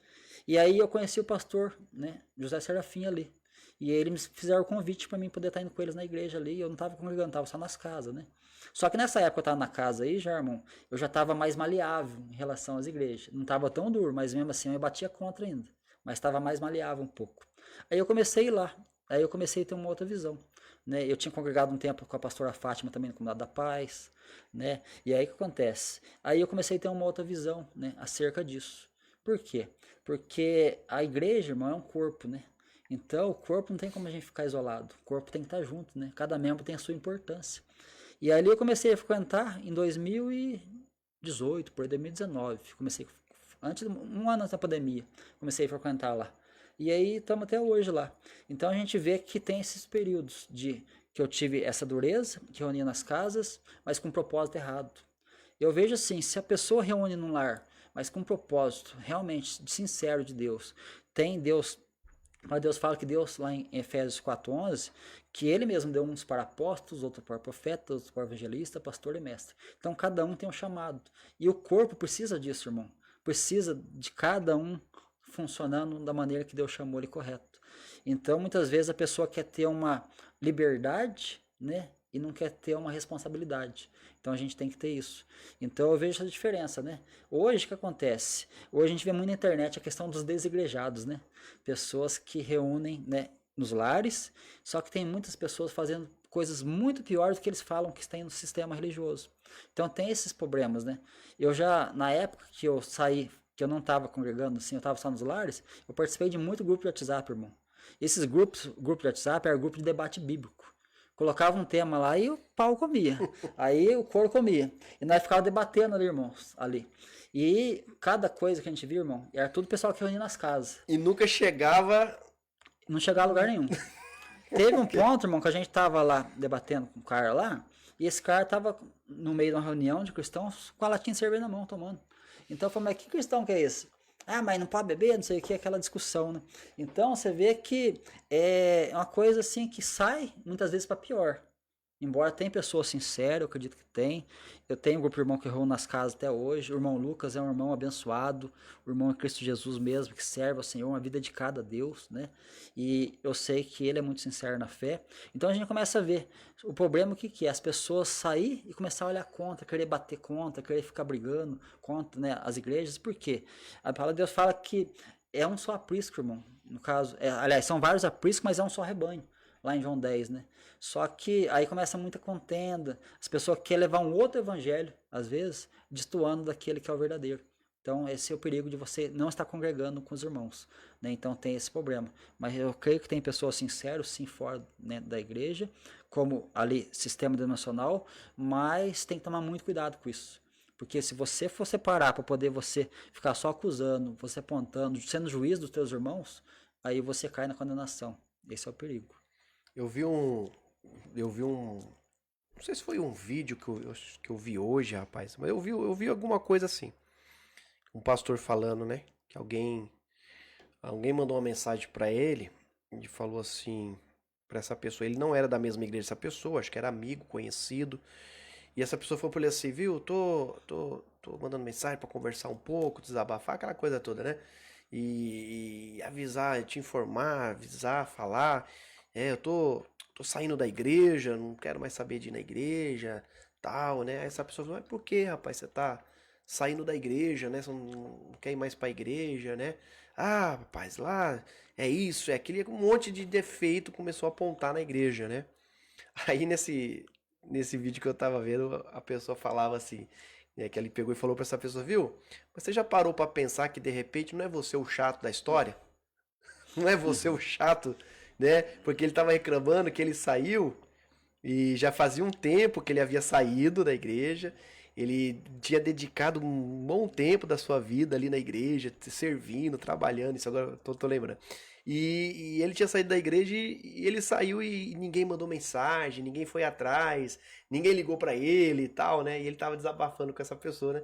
E aí eu conheci o pastor, né, José Serafim ali. E eles fizeram o convite para mim poder estar indo com eles na igreja ali. Eu não estava congregando, estava só nas casas, né? Só que nessa época eu estava na casa aí, já, irmão, eu já estava mais maleável em relação às igrejas. Não estava tão duro, mas mesmo assim eu batia contra ainda. Mas estava mais maleável um pouco. Aí eu comecei a ir lá. Aí eu comecei a ter uma outra visão. Né? Eu tinha congregado um tempo com a pastora Fátima também no Comunidade da Paz. Né? E aí o que acontece? Aí eu comecei a ter uma outra visão, né, acerca disso. Por quê? Porque a igreja, irmão, é um corpo, né? Então, o corpo não tem como a gente ficar isolado. O corpo tem que estar junto, né? Cada membro tem a sua importância. E ali eu comecei a frequentar em 2018, por 2019. Comecei um ano antes da pandemia. Comecei a frequentar lá. E aí estamos até hoje lá. Então a gente vê que tem esses períodos de que eu tive essa dureza, que reunia nas casas, mas com um propósito errado. Eu vejo assim, se a pessoa reúne num lar, mas com um propósito realmente sincero de Deus, tem Deus, mas Deus fala que Deus, lá em Efésios 4:11, que ele mesmo deu uns para apóstolos, outros para profetas, outros para evangelista, pastor e mestre. Então cada um tem um chamado. E o corpo precisa disso, irmão. Precisa de cada um funcionando da maneira que Deus chamou ele correto. Então muitas vezes a pessoa quer ter uma liberdade, né? E não quer ter uma responsabilidade. Então a gente tem que ter isso. Então eu vejo essa diferença, né? Hoje o que acontece? Hoje a gente vê muito na internet a questão dos desigrejados, né? Pessoas que reúnem, né, nos lares, só que tem muitas pessoas fazendo coisas muito piores do que eles falam que estão no sistema religioso. Então tem esses problemas, né? Eu já, na época que eu saí, que eu não estava congregando, assim, eu estava só nos lares, eu participei de muito grupo de WhatsApp, irmão. Esses grupos de WhatsApp eram grupo de debate bíblico. Colocava um tema lá e o pau comia. Aí o couro comia. E nós ficávamos debatendo ali, irmãos, ali. E cada coisa que a gente viu, irmão, era tudo o pessoal que reunia nas casas. E nunca chegava... Não chegava a lugar nenhum. Teve um ponto, irmão, que a gente tava lá debatendo com o cara lá, e esse cara tava no meio de uma reunião de cristãos com a latinha de cerveja na mão, tomando. Então eu falei, mas que cristão que é esse? Ah, mas não pode beber, não sei o que, aquela discussão, né? Então você vê que é uma coisa assim que sai muitas vezes para pior. Embora tenha pessoas sinceras, eu acredito que tem. Eu tenho um grupo de irmão que reúne nas casas até hoje. O irmão Lucas é um irmão abençoado, o irmão em Cristo Jesus mesmo, que serve ao Senhor, uma vida dedicada a Deus, né? E eu sei que ele é muito sincero na fé. Então a gente começa a ver o problema que é as pessoas sair e começar a olhar contra, querer bater contra, querer ficar brigando contra, né, as igrejas. Por quê? A palavra de Deus fala que é um só aprisco, irmão. No caso, aliás, são vários apriscos, mas é um só rebanho. Lá em João 10, né? Só que aí começa muita contenda. As pessoas querem levar um outro evangelho, às vezes, destoando daquele que é o verdadeiro. Então, esse é o perigo de você não estar congregando com os irmãos, né? Então, tem esse problema. Mas eu creio que tem pessoas sinceras, sim, fora, né, da igreja, como ali, sistema denominacional, mas tem que tomar muito cuidado com isso. Porque se você for separar para poder você ficar só acusando, você apontando, sendo juiz dos teus irmãos, aí você cai na condenação. Esse é o perigo. Eu vi um, não sei se foi um vídeo que eu vi hoje, rapaz, mas eu vi alguma coisa assim. Um pastor falando, né, que alguém mandou uma mensagem pra ele e falou assim pra essa pessoa, ele não era da mesma igreja dessa pessoa, acho que era amigo, conhecido. E essa pessoa falou pra ele assim, viu, tô mandando mensagem pra conversar um pouco, desabafar, aquela coisa toda, né? E avisar, te informar, avisar, falar. Eu tô saindo da igreja, não quero mais saber de ir na igreja, tal, né? Aí essa pessoa falou, mas por que, rapaz, você tá saindo da igreja, né? Você não quer ir mais pra igreja, né? Ah, rapaz, lá é isso, é aquele, um monte de defeito começou a apontar na igreja, né? Aí nesse vídeo que eu tava vendo, a pessoa falava assim, né, que ele pegou e falou pra essa pessoa, viu? Você já parou pra pensar que de repente não é você o chato da história? Não é você o chato, né? Porque ele tava reclamando que ele saiu e já fazia um tempo que ele havia saído da igreja. Ele tinha dedicado um bom tempo da sua vida ali na igreja, servindo, trabalhando, isso agora eu tô lembrando. E ele tinha saído da igreja e ele saiu e ninguém mandou mensagem, ninguém foi atrás, ninguém ligou pra ele e tal, né? E ele tava desabafando com essa pessoa, né?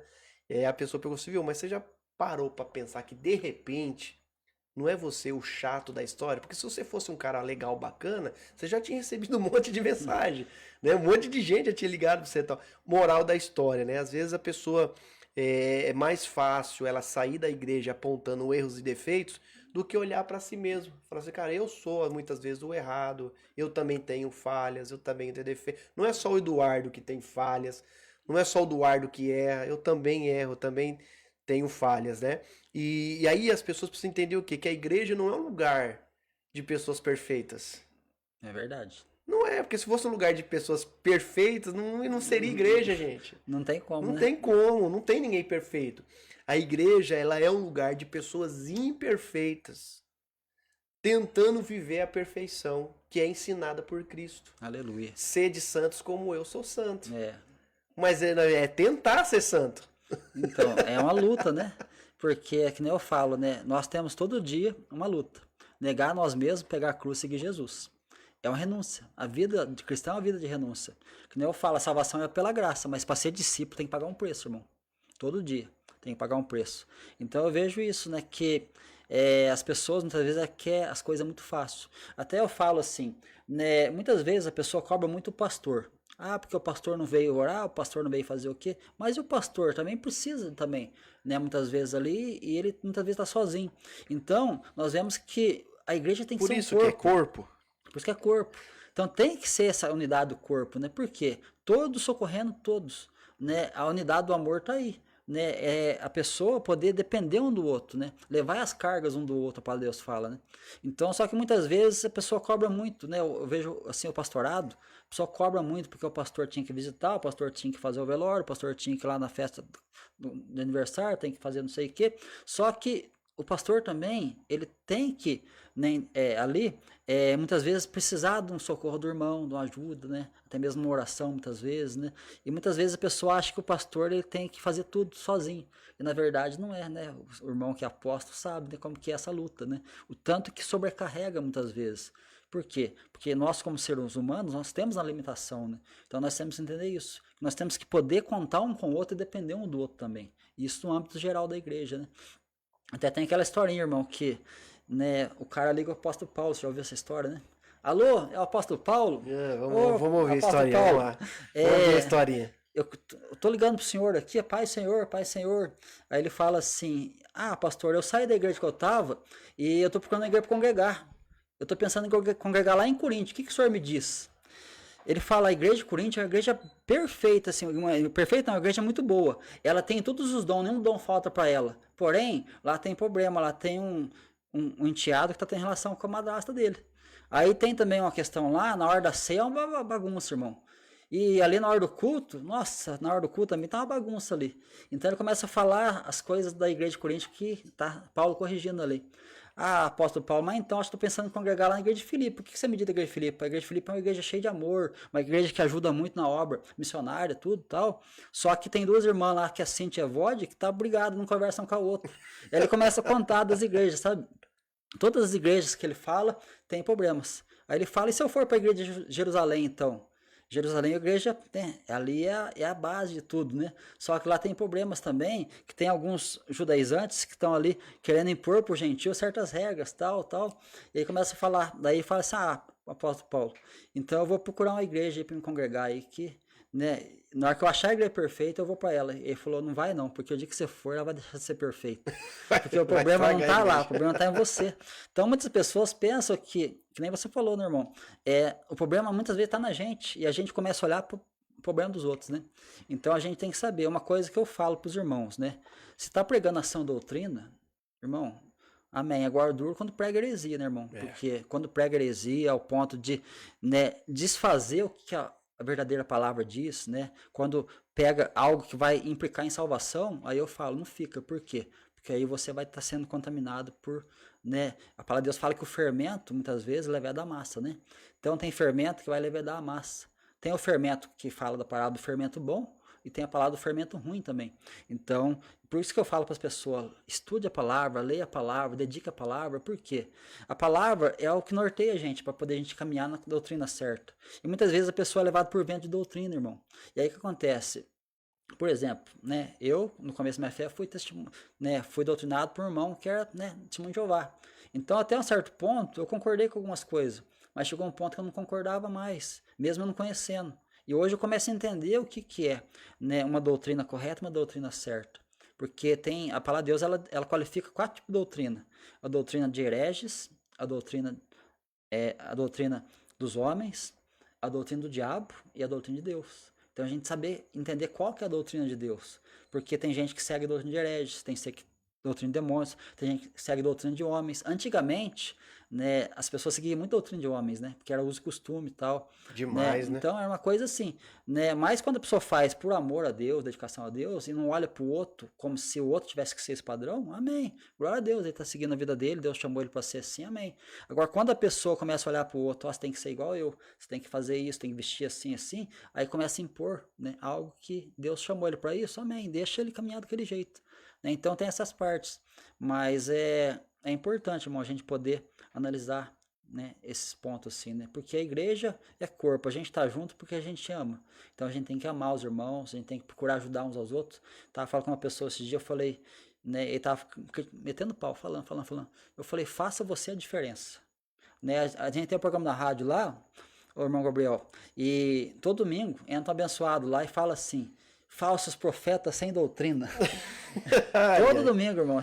E aí a pessoa perguntou assim, viu, mas você já parou pra pensar que de repente não é você o chato da história? Porque se você fosse um cara legal, bacana, você já tinha recebido um monte de mensagem, né? Um monte de gente já tinha ligado pra você e tal. Moral da história, né? Às vezes a pessoa é mais fácil ela sair da igreja apontando erros e defeitos do que olhar pra si mesmo. Falar assim, cara, eu sou muitas vezes o errado, eu também tenho falhas, eu também tenho defeitos. Não é só o Eduardo que tem falhas, não é só o Eduardo que erra, eu também erro, eu também tenho falhas, né? E aí as pessoas precisam entender o quê? Que a igreja não é um lugar de pessoas perfeitas. É verdade. Não é, porque se fosse um lugar de pessoas perfeitas, não seria igreja, gente. Não tem como, Não né? tem como, não tem ninguém perfeito. A igreja, ela é um lugar de pessoas imperfeitas, tentando viver a perfeição que é ensinada por Cristo. Aleluia. Sede santos como eu sou santo. É. Mas é tentar ser santo. Então, é uma luta, né? Porque, é que nem eu falo, né? Nós temos todo dia uma luta. Negar nós mesmos, pegar a cruz e seguir Jesus. É uma renúncia. A vida de cristão é uma vida de renúncia. Que nem eu falo, a salvação é pela graça, mas para ser discípulo tem que pagar um preço, irmão. Todo dia tem que pagar um preço. Então eu vejo isso, né? Que as pessoas muitas vezes querem as coisas muito fácil. Até eu falo assim, né? Muitas vezes a pessoa cobra muito o pastor. Ah, porque o pastor não veio orar, o pastor não veio fazer o quê? Mas o pastor também precisa também, né? Muitas vezes ali, e ele muitas vezes está sozinho. Então, nós vemos que a igreja tem que Por ser isso um que é corpo. corpo. Por isso que é corpo. Então tem que ser essa unidade do corpo, né? Por quê? Todos socorrendo todos, né? A unidade do amor tá aí, né? É a pessoa poder depender um do outro, né? Levar as cargas um do outro, a palavra de Deus fala, né? Então, só que muitas vezes a pessoa cobra muito, né? Eu vejo assim o pastorado, a pessoa cobra muito porque o pastor tinha que visitar, o pastor tinha que fazer o velório, o pastor tinha que ir lá na festa do aniversário, tem que fazer não sei o quê. Só que o pastor também, ele tem que, né, ali, muitas vezes precisar de um socorro do irmão, de uma ajuda, né? Até mesmo uma oração, muitas vezes, né? E muitas vezes a pessoa acha que o pastor ele tem que fazer tudo sozinho. E na verdade não é, né? O irmão que é apóstolo sabe, né, como que é essa luta, né? O tanto que sobrecarrega muitas vezes. Por quê? Porque nós, como seres humanos, nós temos uma limitação, né? Então nós temos que entender isso. Nós temos que poder contar um com o outro e depender um do outro também. Isso no âmbito geral da igreja, né? Até tem aquela historinha, irmão, que, né, o cara liga o apóstolo Paulo, você já ouviu essa história, né? Alô, é o apóstolo Paulo? Vamos ouvir a historinha, Paulo. vamos lá. Vamos ver a historinha. Eu tô ligando pro senhor aqui, Pai Senhor. Aí ele fala assim, pastor, eu saí da igreja que eu tava e eu tô procurando uma igreja para congregar. Eu tô pensando em congregar lá em Coríntios. O que o senhor me diz? Ele fala, a igreja de Coríntios é uma igreja perfeita, assim, perfeita, uma igreja muito boa. Ela tem todos os dons, nenhum dom falta para ela. Porém, lá tem problema, lá tem um enteado que está tendo relação com a madrasta dele. Aí tem também uma questão lá, na hora da ceia é uma bagunça, irmão. E ali na hora do culto, nossa, na hora do culto também tá uma bagunça ali. Então ele começa a falar as coisas da igreja de Coríntios que tá Paulo corrigindo ali. Apóstolo Paulo, mas então estou pensando em congregar lá na igreja de Filipe. Por que você me diz da igreja de Filipe? A igreja de Filipe é uma igreja cheia de amor, uma igreja que ajuda muito na obra missionária, tudo tal. Só que tem duas irmãs lá, que é a Cíntia e a Vod, que tá brigada, não conversam com a outra. Ele começa a contar das igrejas, sabe? Todas as igrejas que ele fala tem problemas. Aí ele fala, e se eu for para a igreja de Jerusalém, então? Jerusalém, a igreja, né, ali é a base de tudo, né? Só que lá tem problemas também, que tem alguns judaizantes que estão ali querendo impor por gentil certas regras, tal. E aí começa a falar, daí fala assim, apóstolo Paulo, então eu vou procurar uma igreja aí para me congregar aí, que, né, na hora que eu achar a igreja perfeita, eu vou para ela. Ele falou, não vai não, porque o dia que você for, ela vai deixar de ser perfeita. Porque o problema não tá lá, o problema tá em você. Então muitas pessoas pensam que nem você falou, né, irmão? O problema muitas vezes tá na gente, e a gente começa a olhar pro problema dos outros, né? Então a gente tem que saber, uma coisa que eu falo pros irmãos, né? Se tá pregando a sã doutrina, irmão, amém. Agora duro quando prega heresia, né, irmão? Porque quando prega heresia ao ponto de, né, desfazer o que a verdadeira palavra diz, né? Quando pega algo que vai implicar em salvação, aí eu falo, não fica. Por quê? Porque aí você vai estar sendo contaminado por, né? A palavra de Deus fala que o fermento, muitas vezes, leveda a massa, né? Então tem fermento que vai levedar a massa. Tem o fermento que fala da palavra do fermento bom, e tem a palavra do fermento ruim também. Então, por isso que eu falo para as pessoas, estude a palavra, leia a palavra, dedique a palavra, por quê? A palavra é o que norteia a gente, para poder a gente caminhar na doutrina certa. E muitas vezes a pessoa é levada por vento de doutrina, irmão. E aí o que acontece? Por exemplo, né, eu, no começo da minha fé, fui doutrinado por um irmão que era, né, testemunho de Jeová. Então, até um certo ponto, eu concordei com algumas coisas, mas chegou um ponto que eu não concordava mais, mesmo eu não conhecendo. E hoje eu começo a entender o que é, né, uma doutrina correta e uma doutrina certa. Porque tem a palavra de Deus, ela qualifica 4 tipos de doutrina. A doutrina de hereges, a doutrina dos homens, a doutrina do diabo e a doutrina de Deus. Então a gente saber entender qual que é a doutrina de Deus. Porque tem gente que segue a doutrina de hereges, tem gente que doutrina de demônios, tem gente que segue a doutrina de homens. Antigamente, né, as pessoas seguiam muito a doutrina de homens, né? Porque era uso e costume e tal. Demais, né? Então era uma coisa assim, né? Mas quando a pessoa faz por amor a Deus, dedicação a Deus, e não olha pro outro como se o outro tivesse que ser esse padrão, amém. Glória a Deus, ele tá seguindo a vida dele, Deus chamou ele para ser assim, amém. Agora, quando a pessoa começa a olhar pro outro, você tem que ser igual eu, você tem que fazer isso, tem que vestir assim, assim, aí começa a impor, né? Algo que Deus chamou ele para isso, amém. Deixa ele caminhar daquele jeito. Então tem essas partes, mas é importante, irmão, a gente poder analisar, né, esses pontos assim, né? Porque a igreja é corpo, a gente tá junto porque a gente ama. Então a gente tem que amar os irmãos, a gente tem que procurar ajudar uns aos outros. Tava falando com uma pessoa esses dias, eu falei, né, ele tava metendo pau, falando. Eu falei, faça você a diferença. Né? A gente tem um programa na rádio lá, o irmão Gabriel, e todo domingo entra um abençoado lá e fala assim: falsos profetas sem doutrina. Todo domingo, irmão,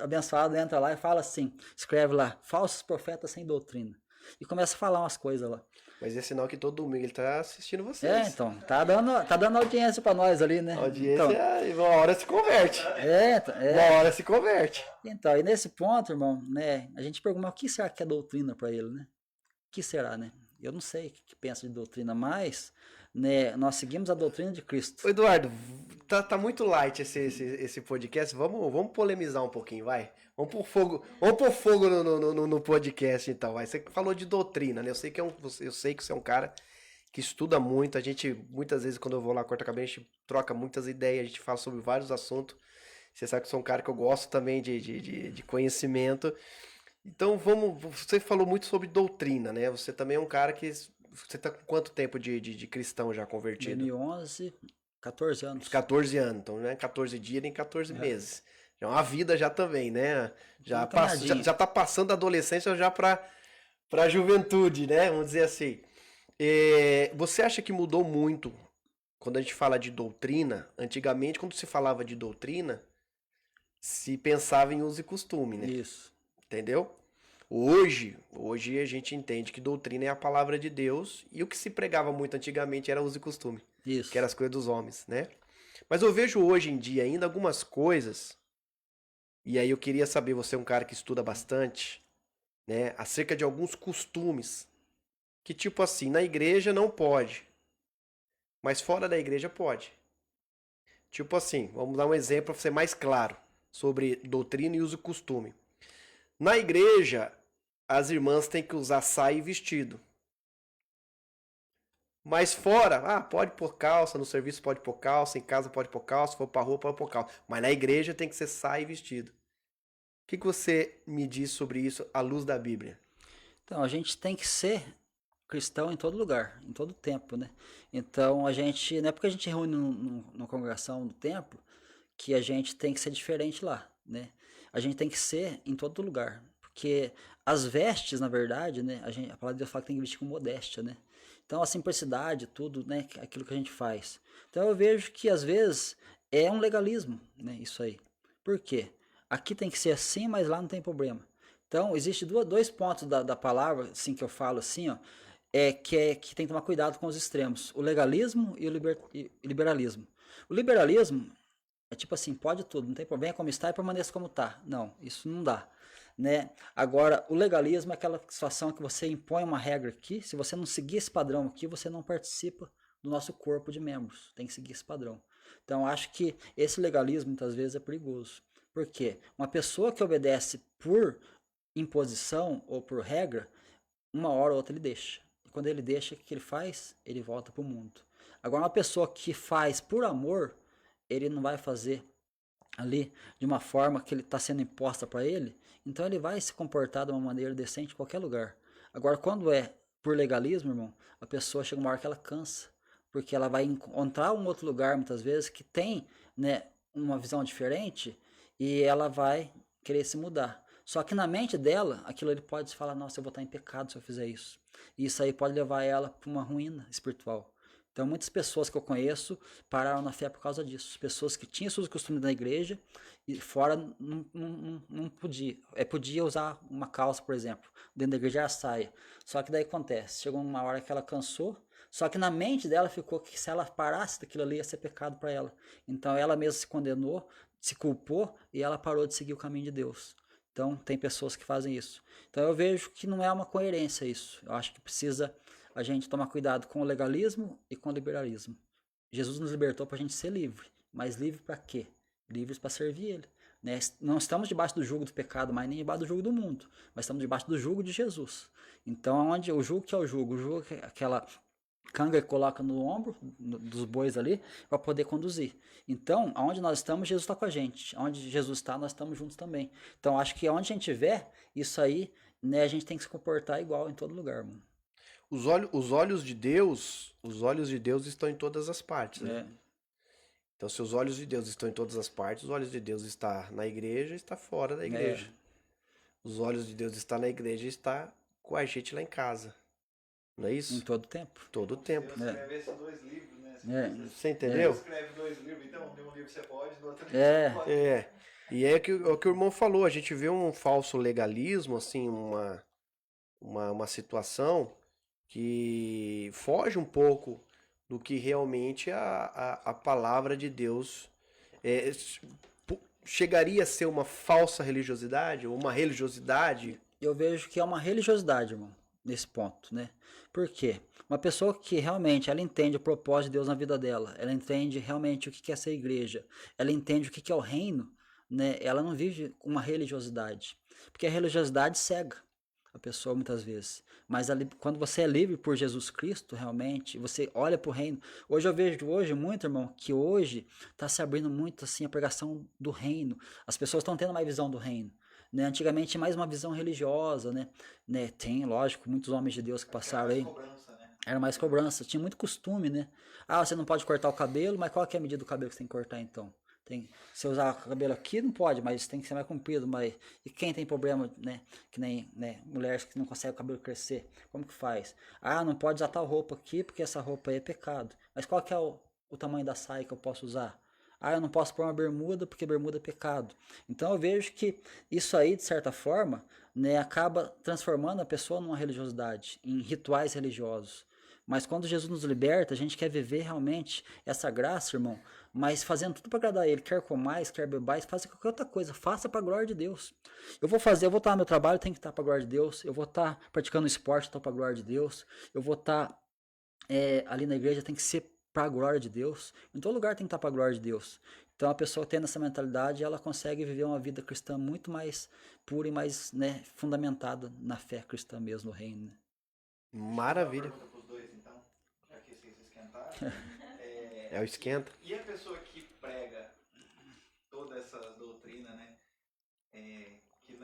abençoado entra lá e fala assim, escreve lá, falsos profetas sem doutrina. E começa a falar umas coisas lá. Mas é sinal que todo domingo ele tá assistindo vocês. Então, tá dando audiência pra nós ali, né? Audiência, então, uma hora se converte. Uma hora se converte. Então, e nesse ponto, irmão, né, a gente pergunta, o que será que é doutrina para ele, né? O que será, né? Eu não sei o que pensa de doutrina, mas, né, nós seguimos a doutrina de Cristo. Ô Eduardo, tá muito light esse podcast. Vamos polemizar um pouquinho, vai? Vamos pôr fogo no podcast, então. Vai. Você falou de doutrina, né? Eu sei que você é um cara que estuda muito. A gente, muitas vezes, quando eu vou lá cortar cabelo, a gente troca muitas ideias, a gente fala sobre vários assuntos. Você sabe que eu sou um cara que eu gosto também de conhecimento. Então, você falou muito sobre doutrina, né? Você também é um cara que... Você tá com quanto tempo de cristão já convertido? 2011, 14 anos. 14 anos, então não é 14 dias nem 14 meses. Já é uma vida já também, né? Já tá passando da adolescência já pra para a juventude, né? Vamos dizer assim. Você acha que mudou muito quando a gente fala de doutrina? Antigamente, quando se falava de doutrina, se pensava em uso e costume, né? Isso. Entendeu? Hoje a gente entende que doutrina é a palavra de Deus e o que se pregava muito antigamente era uso e costume, Isso. que eram as coisas dos homens, né? Mas eu vejo hoje em dia ainda algumas coisas, e aí eu queria saber, você é um cara que estuda bastante, né, acerca de alguns costumes, que tipo assim, na igreja não pode, mas fora da igreja pode. Tipo assim, vamos dar um exemplo para ser mais claro sobre doutrina e uso e costume. Na igreja, as irmãs têm que usar saia e vestido. Mas fora, pode pôr calça, no serviço pode pôr calça, em casa pode pôr calça, se for pra rua pode pôr calça. Mas na igreja tem que ser saia e vestido. O que você me diz sobre isso à luz da Bíblia? Então, a gente tem que ser cristão em todo lugar, em todo tempo, né? Então, a gente, não é porque a gente reúne numa congregação do templo que a gente tem que ser diferente lá, né? A gente tem que ser em todo lugar, porque as vestes, na verdade, né? A palavra de Deus fala que tem que vestir com modéstia, né? Então, a simplicidade, tudo, né? Aquilo que a gente faz. Então, eu vejo que, às vezes, é um legalismo, né? Isso aí. Por quê? Aqui tem que ser assim, mas lá não tem problema. Então, existe dois pontos da palavra, assim, que eu falo assim, ó, que tem que tomar cuidado com os extremos, o legalismo e o liberalismo. O liberalismo é tipo assim, pode tudo, não tem problema, como está e permaneça como está. Não, isso não dá, né? Agora, o legalismo é aquela situação que você impõe uma regra aqui, se você não seguir esse padrão aqui, você não participa do nosso corpo de membros, tem que seguir esse padrão. Então, acho que esse legalismo, muitas vezes, é perigoso. Por quê? Uma pessoa que obedece por imposição ou por regra, uma hora ou outra ele deixa. E quando ele deixa, o que ele faz? Ele volta para o mundo. Agora, uma pessoa que faz por amor, ele não vai fazer ali de uma forma que ele está sendo imposta para ele, então ele vai se comportar de uma maneira decente em qualquer lugar. Agora, quando é por legalismo, irmão, a pessoa chega uma hora que ela cansa, porque ela vai encontrar um outro lugar, muitas vezes, que tem, né, uma visão diferente, e ela vai querer se mudar. Só que na mente dela, aquilo ele pode falar, nossa, eu vou estar em pecado se eu fizer isso. E isso aí pode levar ela para uma ruína espiritual. Então, muitas pessoas que eu conheço pararam na fé por causa disso. Pessoas que tinham seus costumes na igreja e fora não podia. Podia usar uma calça, por exemplo. Dentro da igreja era saia. Só que daí acontece. Chegou uma hora que ela cansou. Só que na mente dela ficou que se ela parasse daquilo ali ia ser pecado para ela. Então, ela mesma se condenou, se culpou e ela parou de seguir o caminho de Deus. Então, tem pessoas que fazem isso. Então, eu vejo que não é uma coerência isso. Eu acho que precisa a gente tomar cuidado com o legalismo e com o liberalismo. Jesus nos libertou para a gente ser livre. Mas livre para quê? Livres para servir Ele. Né? Não estamos debaixo do jugo do pecado, mas nem debaixo do jugo do mundo. Mas estamos debaixo do jugo de Jesus. Então, onde o jugo que é o jugo? O jugo é aquela canga que coloca no ombro dos bois ali para poder conduzir. Então, aonde nós estamos, Jesus está com a gente. Onde Jesus está, nós estamos juntos também. Então, acho que onde a gente estiver, isso aí, né, a gente tem que se comportar igual em todo lugar, mano. Os olhos de Deus estão em todas as partes, né? Então, se os olhos de Deus estão em todas as partes, os olhos de Deus está na igreja, está fora da igreja. Os olhos de Deus está na igreja, está com a gente lá em casa. Não é isso? Em todo tempo. Todo tempo. Deus escreve esses 2 livros, né? Você entendeu? Deus escreve 2 livros, então, um livro você pode, no outro livro É. você pode. E é o que o irmão falou, a gente vê um falso legalismo, assim, uma situação que foge um pouco do que realmente a palavra de Deus chegaria a ser uma falsa religiosidade, ou uma religiosidade. Eu vejo que é uma religiosidade, irmão, nesse ponto, né? Por quê? Uma pessoa que realmente ela entende o propósito de Deus na vida dela, ela entende realmente o que é ser igreja, ela entende o que é o reino, né? Ela não vive uma religiosidade, porque a religiosidade cega a pessoa muitas vezes. Mas ali, quando você é livre por Jesus Cristo, realmente, você olha para o reino. Hoje eu vejo muito, irmão, que hoje está se abrindo muito assim a pregação do reino. As pessoas estão tendo mais visão do reino. Né? Antigamente mais uma visão religiosa, né? Tem, lógico, muitos homens de Deus que passaram aí. Cobrança, né? Era mais cobrança, tinha muito costume, né? Ah, você não pode cortar o cabelo, mas qual que é a medida do cabelo que você tem que cortar então? Se usar o cabelo aqui, não pode, mas tem que ser mais comprido. Mas, e quem tem problema, né? Que nem, né, mulheres que não conseguem o cabelo crescer, como que faz? Ah, não pode usar tal roupa aqui, porque essa roupa aí é pecado. Mas qual que é o tamanho da saia que eu posso usar? Ah, eu não posso pôr uma bermuda, porque bermuda é pecado. Então eu vejo que isso aí, de certa forma, né, acaba transformando a pessoa numa religiosidade, em rituais religiosos. Mas quando Jesus nos liberta, a gente quer viver realmente essa graça, irmão, mas fazendo tudo para agradar Ele, quer comais, quer bebais, faça qualquer outra coisa, faça para a glória de Deus. Eu vou estar no meu trabalho, tem que estar para a glória de Deus. Eu vou estar praticando esporte, estou para a glória de Deus. Eu vou estar ali na igreja, tem que ser para a glória de Deus. Em todo lugar tem que estar para a glória de Deus. Então a pessoa tendo essa mentalidade, ela consegue viver uma vida cristã muito mais pura e mais, né, fundamentada na fé cristã mesmo, no reino. Né? Maravilha. Para os dois, então, já que vocês esquentaram. É o esquenta. E a pessoa que prega toda essa doutrina, né,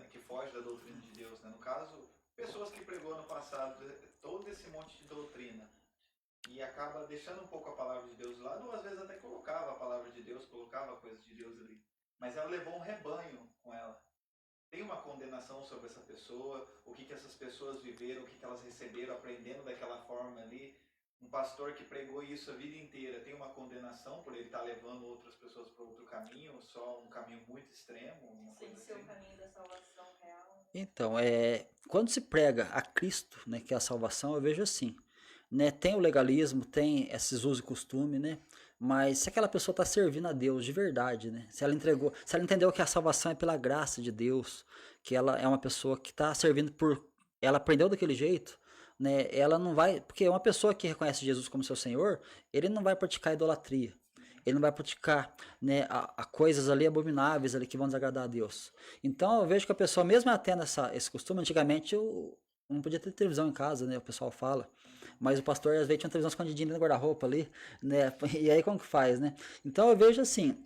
que foge da doutrina de Deus, né? No caso, pessoas que pregou no passado todo esse monte de doutrina e acaba deixando um pouco a palavra de Deus de lado, ou às vezes até colocava a palavra de Deus, colocava coisas de Deus ali, mas ela levou um rebanho com ela. Tem uma condenação sobre essa pessoa, o que essas pessoas viveram, o que elas receberam aprendendo daquela forma ali. Um pastor que pregou isso a vida inteira tem uma condenação por ele estar levando outras pessoas para outro caminho, só um caminho muito extremo? Sem ser o caminho da salvação real. Então, quando se prega a Cristo, né, que é a salvação, eu vejo assim, né, tem o legalismo, tem esses usos e costumes, né, mas se aquela pessoa está servindo a Deus de verdade, né, se ela entendeu que a salvação é pela graça de Deus, que ela é uma pessoa que está servindo ela aprendeu daquele jeito, né, ela não vai, porque uma pessoa que reconhece Jesus como seu Senhor, ele não vai praticar idolatria, ele não vai praticar, né, a coisas ali abomináveis ali que vão desagradar a Deus. Então eu vejo que a pessoa, mesmo ela tendo esse costume, antigamente eu não podia ter televisão em casa, né, o pessoal fala, mas o pastor às vezes tinha uma televisão escondidinha no guarda-roupa ali, né, e aí como que faz, né? Então eu vejo assim,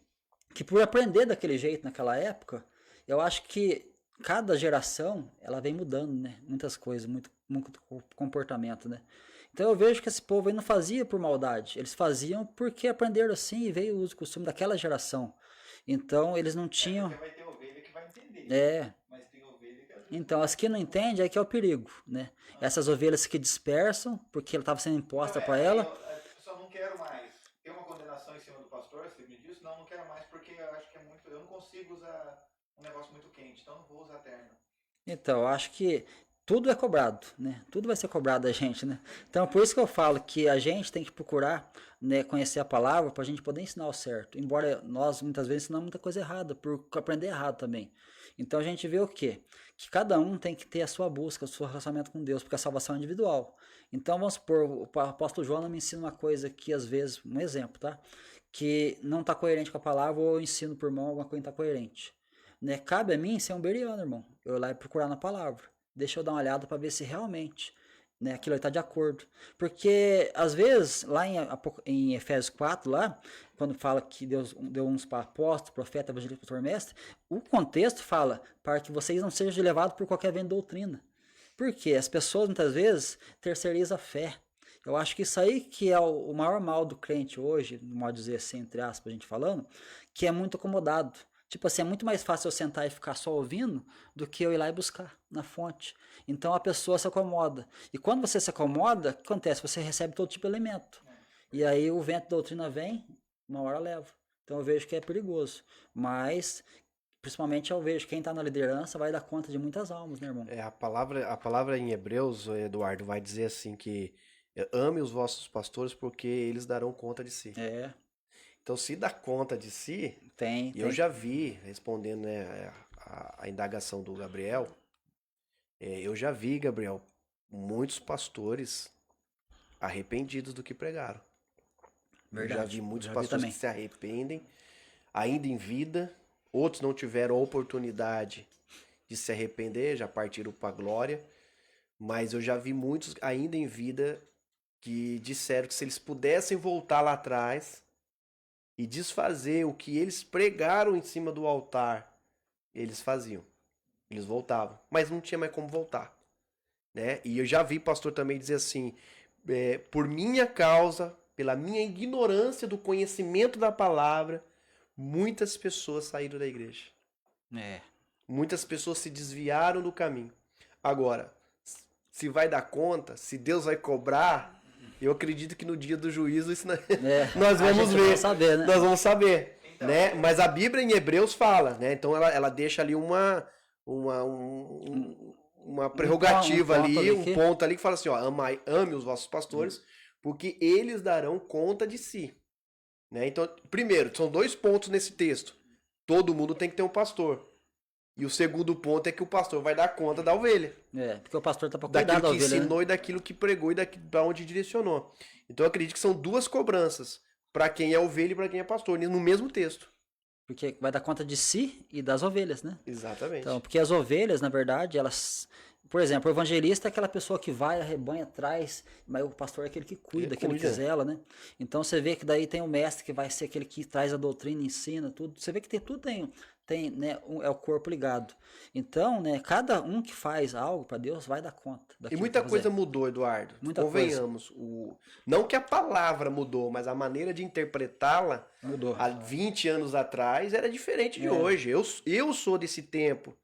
que por aprender daquele jeito naquela época, eu acho que cada geração ela vem mudando, né, muitas coisas, muito comportamento, né? Então eu vejo que esse povo aí não fazia por maldade, eles faziam porque aprenderam assim e veio o uso e costume daquela geração. Então eles não tinham. Porque vai ter ovelha que vai entender. Mas tem ovelha que às vezes Então as que não entendem é que é o perigo, né? Essas ovelhas que dispersam porque ela estava sendo imposta para ela. Eu só não quero mais. Tem uma condenação em cima do pastor, você me disse? Não quero mais porque eu acho que é muito. Eu não consigo usar um negócio muito quente, então não vou usar terno. Então, eu acho que tudo é cobrado, né? Tudo vai ser cobrado da gente, né? Então, por isso que eu falo que a gente tem que procurar, né, conhecer a palavra para a gente poder ensinar o certo. Embora nós, muitas vezes, ensinamos muita coisa errada, por aprender errado também. Então, a gente vê o quê? Que cada um tem que ter a sua busca, o seu relacionamento com Deus, porque a salvação é individual. Então, vamos supor, o apóstolo João me ensina uma coisa que, às vezes, um exemplo, tá? Que não está coerente com a palavra, ou eu ensino por mão alguma coisa que não está coerente. Né? Cabe a mim ser um beriano, irmão. Eu ir lá e procurar na palavra. Deixa eu dar uma olhada para ver se realmente, né, aquilo está de acordo. Porque, às vezes, lá em Efésios 4, lá, quando fala que Deus deu uns para apóstolo, profeta, evangelista, pastor, mestre, o contexto fala para que vocês não sejam levados por qualquer vento de doutrina. Porque as pessoas, muitas vezes, terceirizam a fé. Eu acho que isso aí que é o maior mal do crente hoje, no modo de dizer assim, entre aspas, a gente falando, que é muito acomodado. Tipo assim, é muito mais fácil eu sentar e ficar só ouvindo do que eu ir lá e buscar na fonte. Então a pessoa se acomoda. E quando você se acomoda, o que acontece? Você recebe todo tipo de alimento. E aí o vento da doutrina vem, uma hora leva. Então eu vejo que é perigoso. Mas, principalmente eu vejo que quem está na liderança vai dar conta de muitas almas, né, irmão? A palavra em Hebreus, Eduardo, vai dizer assim que ame os vossos pastores porque eles darão conta de si. Então, se dá conta de si, eu já vi, respondendo, né, a indagação do Gabriel, eu já vi, Gabriel, muitos pastores arrependidos do que pregaram. Verdade. Eu já vi muitos pastores que se arrependem, ainda em vida, outros não tiveram a oportunidade de se arrepender, já partiram para a glória, mas eu já vi muitos ainda em vida que disseram que se eles pudessem voltar lá atrás e desfazer o que eles pregaram em cima do altar, eles faziam. Eles voltavam. Mas não tinha mais como voltar. Né? E eu já vi pastor também dizer assim, por minha causa, pela minha ignorância do conhecimento da palavra, muitas pessoas saíram da igreja. É. Muitas pessoas se desviaram do caminho. Agora, se vai dar conta, se Deus vai cobrar, eu acredito que no dia do juízo isso nós A vamos gente ver. vai saber, né? Nós vamos saber, Então, né? Mas a Bíblia em Hebreus fala, né? Então ela deixa ali uma prerrogativa ponto ali, ali um que- ponto ali que fala assim, ó, ame os vossos pastores, porque eles darão conta de si, né? Então, primeiro, são 2 pontos nesse texto. Todo mundo tem que ter um pastor. E o segundo ponto é que o pastor vai dar conta da ovelha, Porque o pastor tá para cuidar daquilo da que ovelha, né? ensinou e daquilo que pregou e da onde direcionou. Então eu acredito que são 2 cobranças para quem é ovelha e para quem é pastor, no mesmo texto. Porque vai dar conta de si e das ovelhas, né? Exatamente. Então, porque as ovelhas, na verdade, elas... Por exemplo, o evangelista é aquela pessoa que vai, arrebanha atrás, mas o pastor é aquele que cuida, Ele aquele que cuida. zela, né? Então você vê que daí tem o mestre que vai ser aquele que traz a doutrina, ensina, tudo. Você vê que tudo tem né, é o corpo ligado. Então, né, cada um que faz algo para Deus vai dar conta E daquilo muita que vai coisa fazer. mudou, Eduardo. Muita Convenhamos. Não que a palavra mudou, mas a maneira de interpretá-la Mudou. há 20 anos atrás era diferente de É. hoje. Eu sou desse tempo.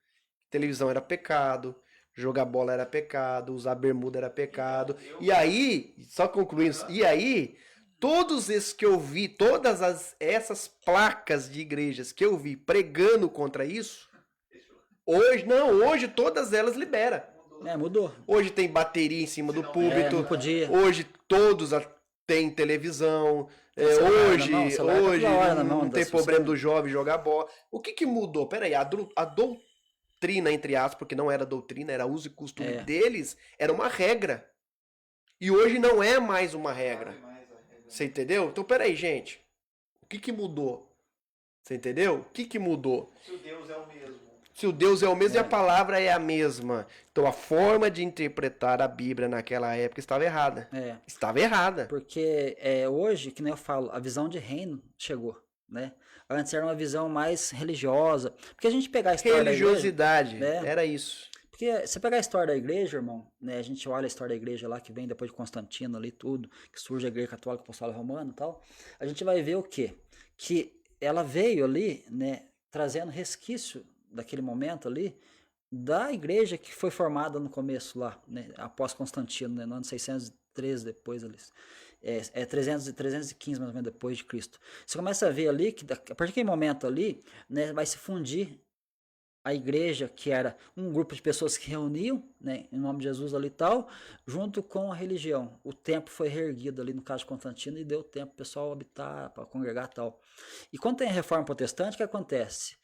Televisão era pecado, jogar bola era pecado, usar bermuda era pecado. E aí, só concluindo, e aí, todos esses que eu vi, essas placas de igrejas que eu vi pregando contra isso, hoje todas elas liberam. Mudou. Hoje tem bateria em cima do púlpito. não podia. Hoje todos têm televisão. celular Hoje, na mão, celular tá hoje toda hora na não mão tem das problema pessoas. do jovem jogar bola. O que mudou? Peraí, a doutrina, entre aspas, porque não era doutrina, era uso e costume deles, era uma regra. E hoje não é mais uma regra. Você entendeu? Então, peraí, gente. O que mudou? Você entendeu? O que mudou? Se o Deus é o mesmo. Se o Deus é o mesmo e a palavra é a mesma. Então a forma de interpretar a Bíblia naquela época estava errada. Estava errada. Porque hoje, que nem eu falo, a visão de reino chegou, né? Antes era uma visão mais religiosa. Porque a gente pegar a história Religiosidade, da igreja, era isso. Porque você pegar a história da igreja, irmão, né? A gente olha a história da igreja lá, que vem depois de Constantino ali, tudo, que surge a igreja católica apostólica romana e tal. A gente vai ver o quê? Que ela veio ali, né, trazendo resquício daquele momento ali, da igreja que foi formada no começo lá, né, após Constantino, né, no ano 613 depois ali, 315 mais ou menos depois de Cristo. Você começa a ver ali que a partir daquele momento ali, né, vai se fundir a igreja, que era um grupo de pessoas que reuniam, né, em nome de Jesus ali e tal, junto com a religião. O templo foi reerguido ali no caso de Constantino e deu tempo para o pessoal habitar, para congregar e tal. E quando tem a reforma protestante, o que acontece?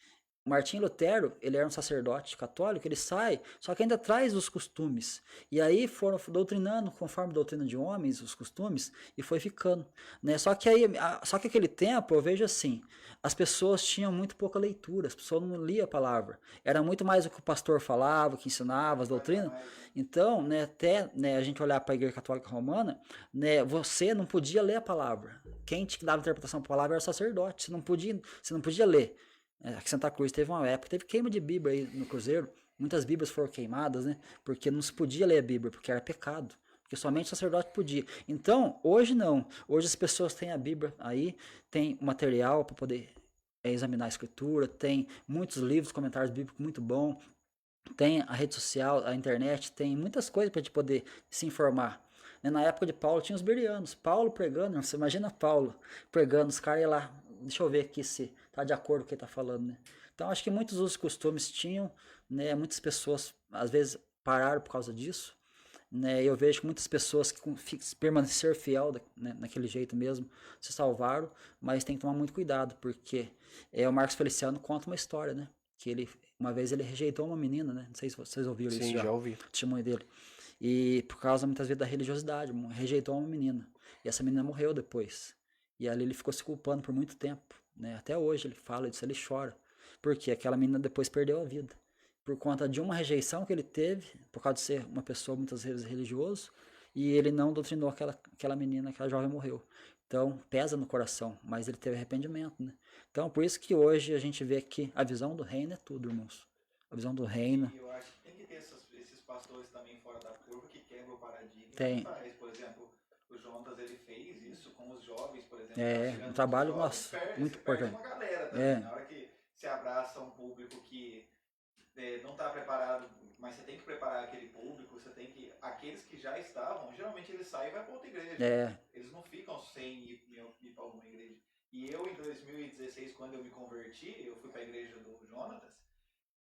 Martim Lutero, ele era um sacerdote católico, ele sai, só que ainda traz os costumes. E aí foram doutrinando, conforme a doutrina de homens, os costumes, e foi ficando. Né? Só que aquele tempo, eu vejo assim, as pessoas tinham muito pouca leitura, as pessoas não liam a palavra. Era muito mais o que o pastor falava, que ensinava, as doutrinas. Então, né, até né, a gente olhar para a Igreja Católica Romana, né, você não podia ler a palavra. Quem te dava interpretação para a palavra era o sacerdote, você não podia ler. Aqui em Santa Cruz teve uma época, teve queima de Bíblia aí no Cruzeiro, muitas Bíblias foram queimadas, né? Porque não se podia ler a Bíblia, porque era pecado, porque somente o sacerdote podia. Então, hoje não, hoje as pessoas têm a Bíblia aí, tem material para poder examinar a Escritura, tem muitos livros, comentários bíblicos muito bom, tem a rede social, a internet, tem muitas coisas para a gente poder se informar. Na época de Paulo tinha os bereanos, Paulo pregando, você imagina Paulo pregando, os caras iam lá, deixa eu ver aqui se tá de acordo com o que ele tá falando, né? Então acho que muitos dos costumes tinham, né? Muitas pessoas às vezes pararam por causa disso, né? Eu vejo que muitas pessoas que permaneceram fiel, né, naquele jeito mesmo se salvaram, mas tem que tomar muito cuidado, porque o Marcos Feliciano conta uma história, né? Que uma vez ele rejeitou uma menina, né? Não sei se vocês ouviram isso já. Sim, já ouvi. O testemunho dele. E por causa muitas vezes da religiosidade, rejeitou uma menina. E essa menina morreu depois. E ali ele ficou se culpando por muito tempo. Né? Até hoje ele fala disso, ele chora. Porque aquela menina depois perdeu a vida. Por conta de uma rejeição que ele teve, por causa de ser uma pessoa muitas vezes religioso, e ele não doutrinou aquela menina, aquela jovem morreu. Então pesa no coração, mas ele teve arrependimento. Né? Então por isso que hoje a gente vê que a visão do reino é tudo, irmãos. A visão do reino. E eu acho que tem que ter esses pastores também fora da curva que quebram o paradigma. Tem. Faz, por exemplo, o João Jonas ele fez isso com os jovens, por exemplo. É, chegando um trabalho, nos jovens, nossa, muito você perde importante. uma galera também. É. Na hora que você abraça um público que não está preparado, mas você tem que preparar aquele público, você tem que... Aqueles que já estavam, geralmente eles saem e vai para outra igreja. É, Eles não ficam sem ir para alguma igreja. E eu, em 2016, quando eu me converti, eu fui para a igreja do Jonatas,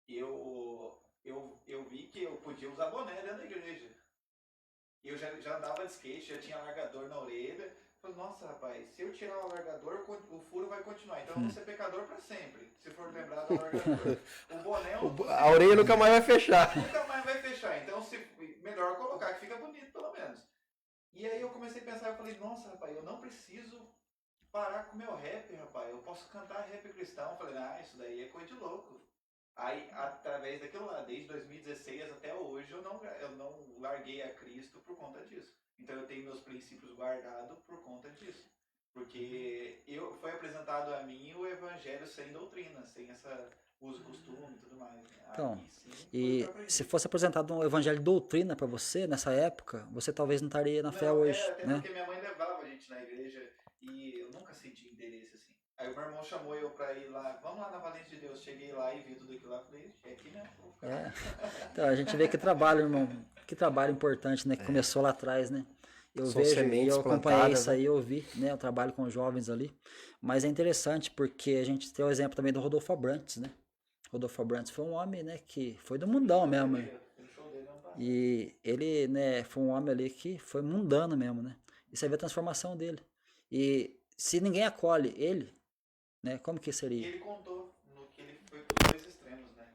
eu vi que eu podia usar boné dentro da igreja. Eu já andava de skate, já tinha largador na orelha. Falei, nossa, rapaz, se eu tirar o largador, o furo vai continuar. Então eu vou ser pecador para sempre, se for lembrar do largador. O boné eu não consigo. A orelha nunca mais vai fechar. Nunca mais vai fechar. Então, melhor colocar, que fica bonito, pelo menos. E aí eu comecei a pensar, eu falei, nossa, rapaz, eu não preciso parar com o meu rap, rapaz. Eu posso cantar rap cristão. Eu falei, isso daí é coisa de louco. Aí, através daquilo lá, desde 2016 até hoje, eu não larguei a Cristo por conta disso. Então eu tenho meus princípios guardados por conta disso. Porque foi apresentado a mim o evangelho sem doutrina, sem essa uso, costume e tudo mais. então, Aí, sim, foi o e que eu aprendi. se fosse apresentado um evangelho de doutrina para você nessa época, você talvez não estaria na fé Não, hoje, até né? porque minha mãe levava a gente na igreja e eu nunca senti interesse assim. Aí o meu irmão chamou eu pra ir lá, vamos lá na Valente de Deus. Cheguei lá e vi tudo aquilo lá, falei, é aqui mesmo. Vou ficar. É. Então, a gente vê que trabalho, irmão, que trabalho importante, né? Que começou lá atrás, né? Eu São vejo, e sementes eu acompanhei plantadas, isso aí, eu vi, né? Eu trabalho com jovens ali. Mas é interessante porque a gente tem o exemplo também do Rodolfo Abrantes, né? Rodolfo Abrantes foi um homem, né? Que foi do mundão mesmo, né? No show dele não tá. E ele, né, foi um homem ali que foi mundano mesmo, né? E você vê a transformação dele. E se ninguém acolhe ele, né? Como que E seria? ele contou no que ele foi pros dois extremos, né?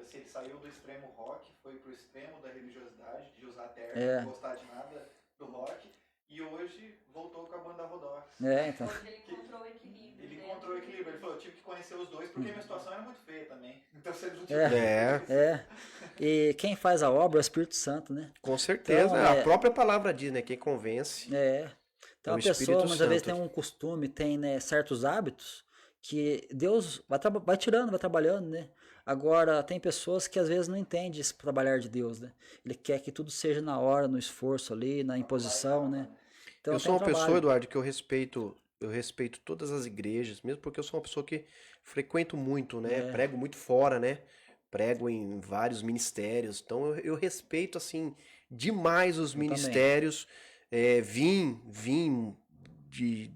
Assim, ele saiu do extremo rock, foi pro extremo da religiosidade, de usar terno, É. não gostar de nada do rock, e hoje voltou com a banda Rodox. É, então. Hoje ele encontrou o equilíbrio. Ele né? encontrou o equilíbrio. Ele falou, eu tive que conhecer os dois porque minha situação era muito feia também. Então se eles não É. tivessem É. E quem faz a obra é o Espírito Santo, né? Com certeza. Então, A própria palavra diz, né? Quem convence. É. Então É o a pessoa Espírito muitas vezes Santo. tem um costume, tem, né, certos hábitos que Deus vai tirando, vai trabalhando, né? Agora, tem pessoas que às vezes não entendem esse trabalhar de Deus, né? Ele quer que tudo seja na hora, no esforço ali, na imposição, né? Então, Eu tem sou uma trabalho. pessoa, Eduardo, que eu respeito todas as igrejas, mesmo porque eu sou uma pessoa que frequento muito, né? É. Prego muito fora, né? Prego em vários ministérios. Então eu respeito, assim, demais os também. ministérios. Vim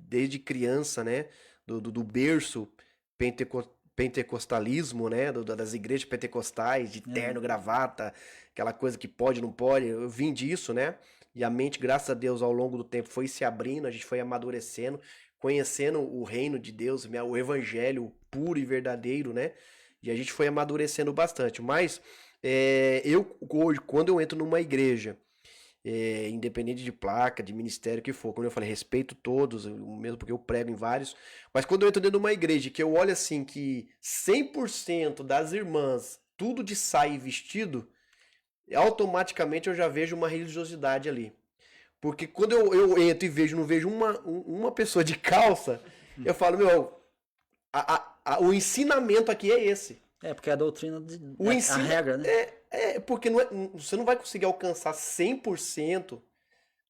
desde criança, né? Do berço pentecostalismo, né? Das igrejas pentecostais, de terno, gravata, aquela coisa que pode, não pode. Eu vim disso, né? E a mente, graças a Deus, ao longo do tempo foi se abrindo, a gente foi amadurecendo, conhecendo o reino de Deus, o evangelho puro e verdadeiro, né? E a gente foi amadurecendo bastante. Mas eu hoje, quando eu entro numa igreja, independente de placa, de ministério que for, como eu falei, respeito todos, mesmo porque eu prego em vários, mas quando eu entro dentro de uma igreja que eu olho assim que 100% das irmãs, tudo de saia e vestido, automaticamente eu já vejo uma religiosidade ali. Porque quando eu entro e não vejo uma pessoa de calça, eu falo, meu, o ensinamento aqui é esse. É, porque a doutrina, O a ensino regra, né? porque você não vai conseguir alcançar 100%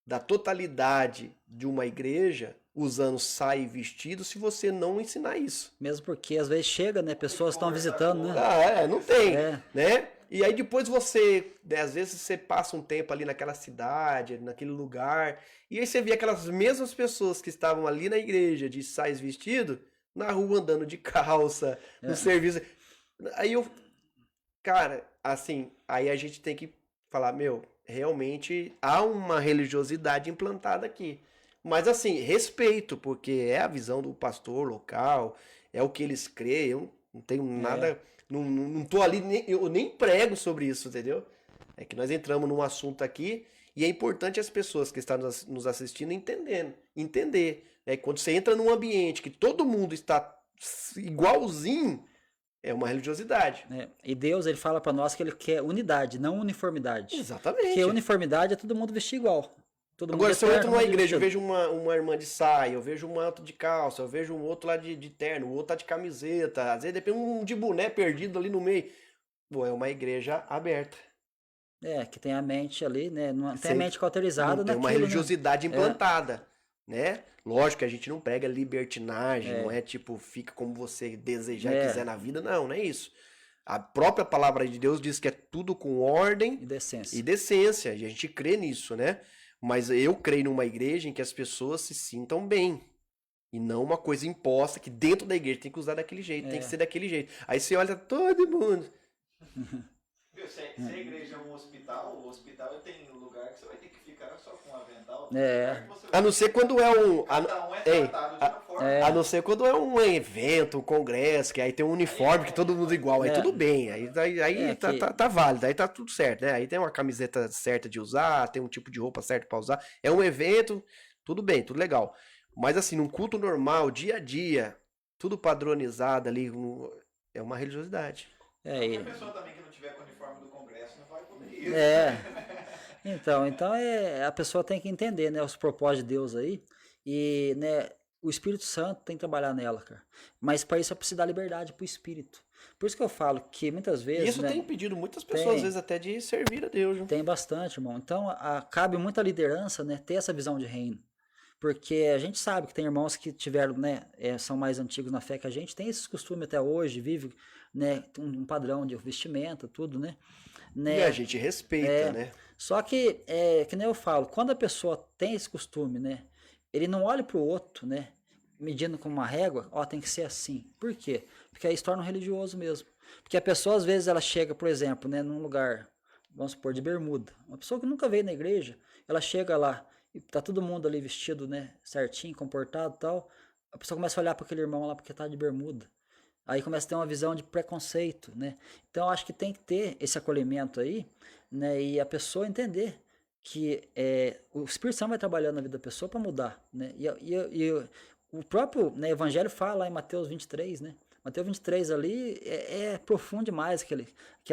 da totalidade de uma igreja usando saia e vestido se você não ensinar isso. Mesmo porque às vezes chega, né? Pessoas estão visitando, né? Não tem, É. né? E aí depois você, né, às vezes você passa um tempo ali naquela cidade, naquele lugar, e aí você vê aquelas mesmas pessoas que estavam ali na igreja de saias e vestido, na rua andando de calça, no serviço. Aí cara, assim, aí a gente tem que falar, meu, realmente há uma religiosidade implantada aqui. Mas assim, respeito, porque é a visão do pastor local, é o que eles creem, eu não tenho nada, não tô ali, eu nem prego sobre isso, entendeu? É que nós entramos num assunto aqui e é importante as pessoas que estão nos assistindo entender. Quando você entra num ambiente que todo mundo está igualzinho, é uma religiosidade. E Deus, ele fala pra nós que ele quer unidade, não uniformidade. Exatamente. Porque uniformidade é todo mundo vestir igual. Todo Agora, mundo se eu entro numa igreja, eu vestido. vejo uma irmã de saia, eu vejo um outro de calça, eu vejo um outro lá de terno, o outro tá de camiseta, às vezes depende um de boné perdido ali no meio. Pô, é uma igreja aberta. Que tem a mente ali, né? Não tem a Sim. mente cauterizada Não tem uma naquilo, né? religiosidade implantada. né? Lógico que a gente não prega libertinagem, É. não é tipo, fica como você desejar e É. quiser na vida, não é isso. A própria palavra de Deus diz que é tudo com ordem E decência. e decência, e a gente crê nisso, né? Mas eu creio numa igreja em que as pessoas se sintam bem. E não uma coisa imposta que dentro da igreja tem que usar daquele jeito, tem que ser daquele jeito. Aí você olha todo mundo. Viu, se a igreja é um hospital, o hospital tem lugar que você vai ter que ficar só com um avental. É. lugar que você A vai- não ser quando é um. Cada um é Ei, tratado de uma forma. É. A não ser quando é um evento, um congresso, que aí tem um uniforme que todo mundo é igual, aí É. tudo bem, aí É tá, que- tá válido, aí tá tudo certo, né? Aí tem uma camiseta certa de usar, tem um tipo de roupa certo pra usar, é um evento, tudo bem, tudo legal. Mas assim, num culto normal, dia a dia, tudo padronizado ali, é uma religiosidade. É, E e- a pessoa também que não tiver com o uniforme do congresso não vai poder ir. Então a pessoa tem que entender, né, os propósitos de Deus aí e, né, o Espírito Santo tem que trabalhar nela, cara. Mas para isso é preciso dar liberdade pro Espírito. Por isso que eu falo que muitas E vezes, isso né, tem impedido muitas pessoas, tem. às vezes, até de servir a Deus, viu? tem bastante, irmão. Então cabe muita liderança, né, ter essa visão de reino. Porque a gente sabe que tem irmãos que tiveram, né, são mais antigos na fé que a gente, tem esses costumes até hoje, vive, né, um padrão de vestimenta, tudo, né? E a gente respeita, né? Só que, que nem eu falo, quando a pessoa tem esse costume, né? Ele não olha pro outro, né? Medindo com uma régua, ó, tem que ser assim. Por quê? Porque aí se torna um religioso mesmo. Porque a pessoa, às vezes, ela chega, por exemplo, né, num lugar, vamos supor, de bermuda. Uma pessoa que nunca veio na igreja, ela chega lá e tá todo mundo ali vestido, né, certinho, comportado e tal. A pessoa começa a olhar para aquele irmão lá porque tá de bermuda. Aí começa a ter uma visão de preconceito, né? Então acho que tem que ter esse acolhimento aí, né? E a pessoa entender que o Espírito Santo vai trabalhando na vida da pessoa para mudar, né? E o próprio, né, Evangelho fala lá em Mateus 23, né? Mateus 23 ali é profundo demais aquele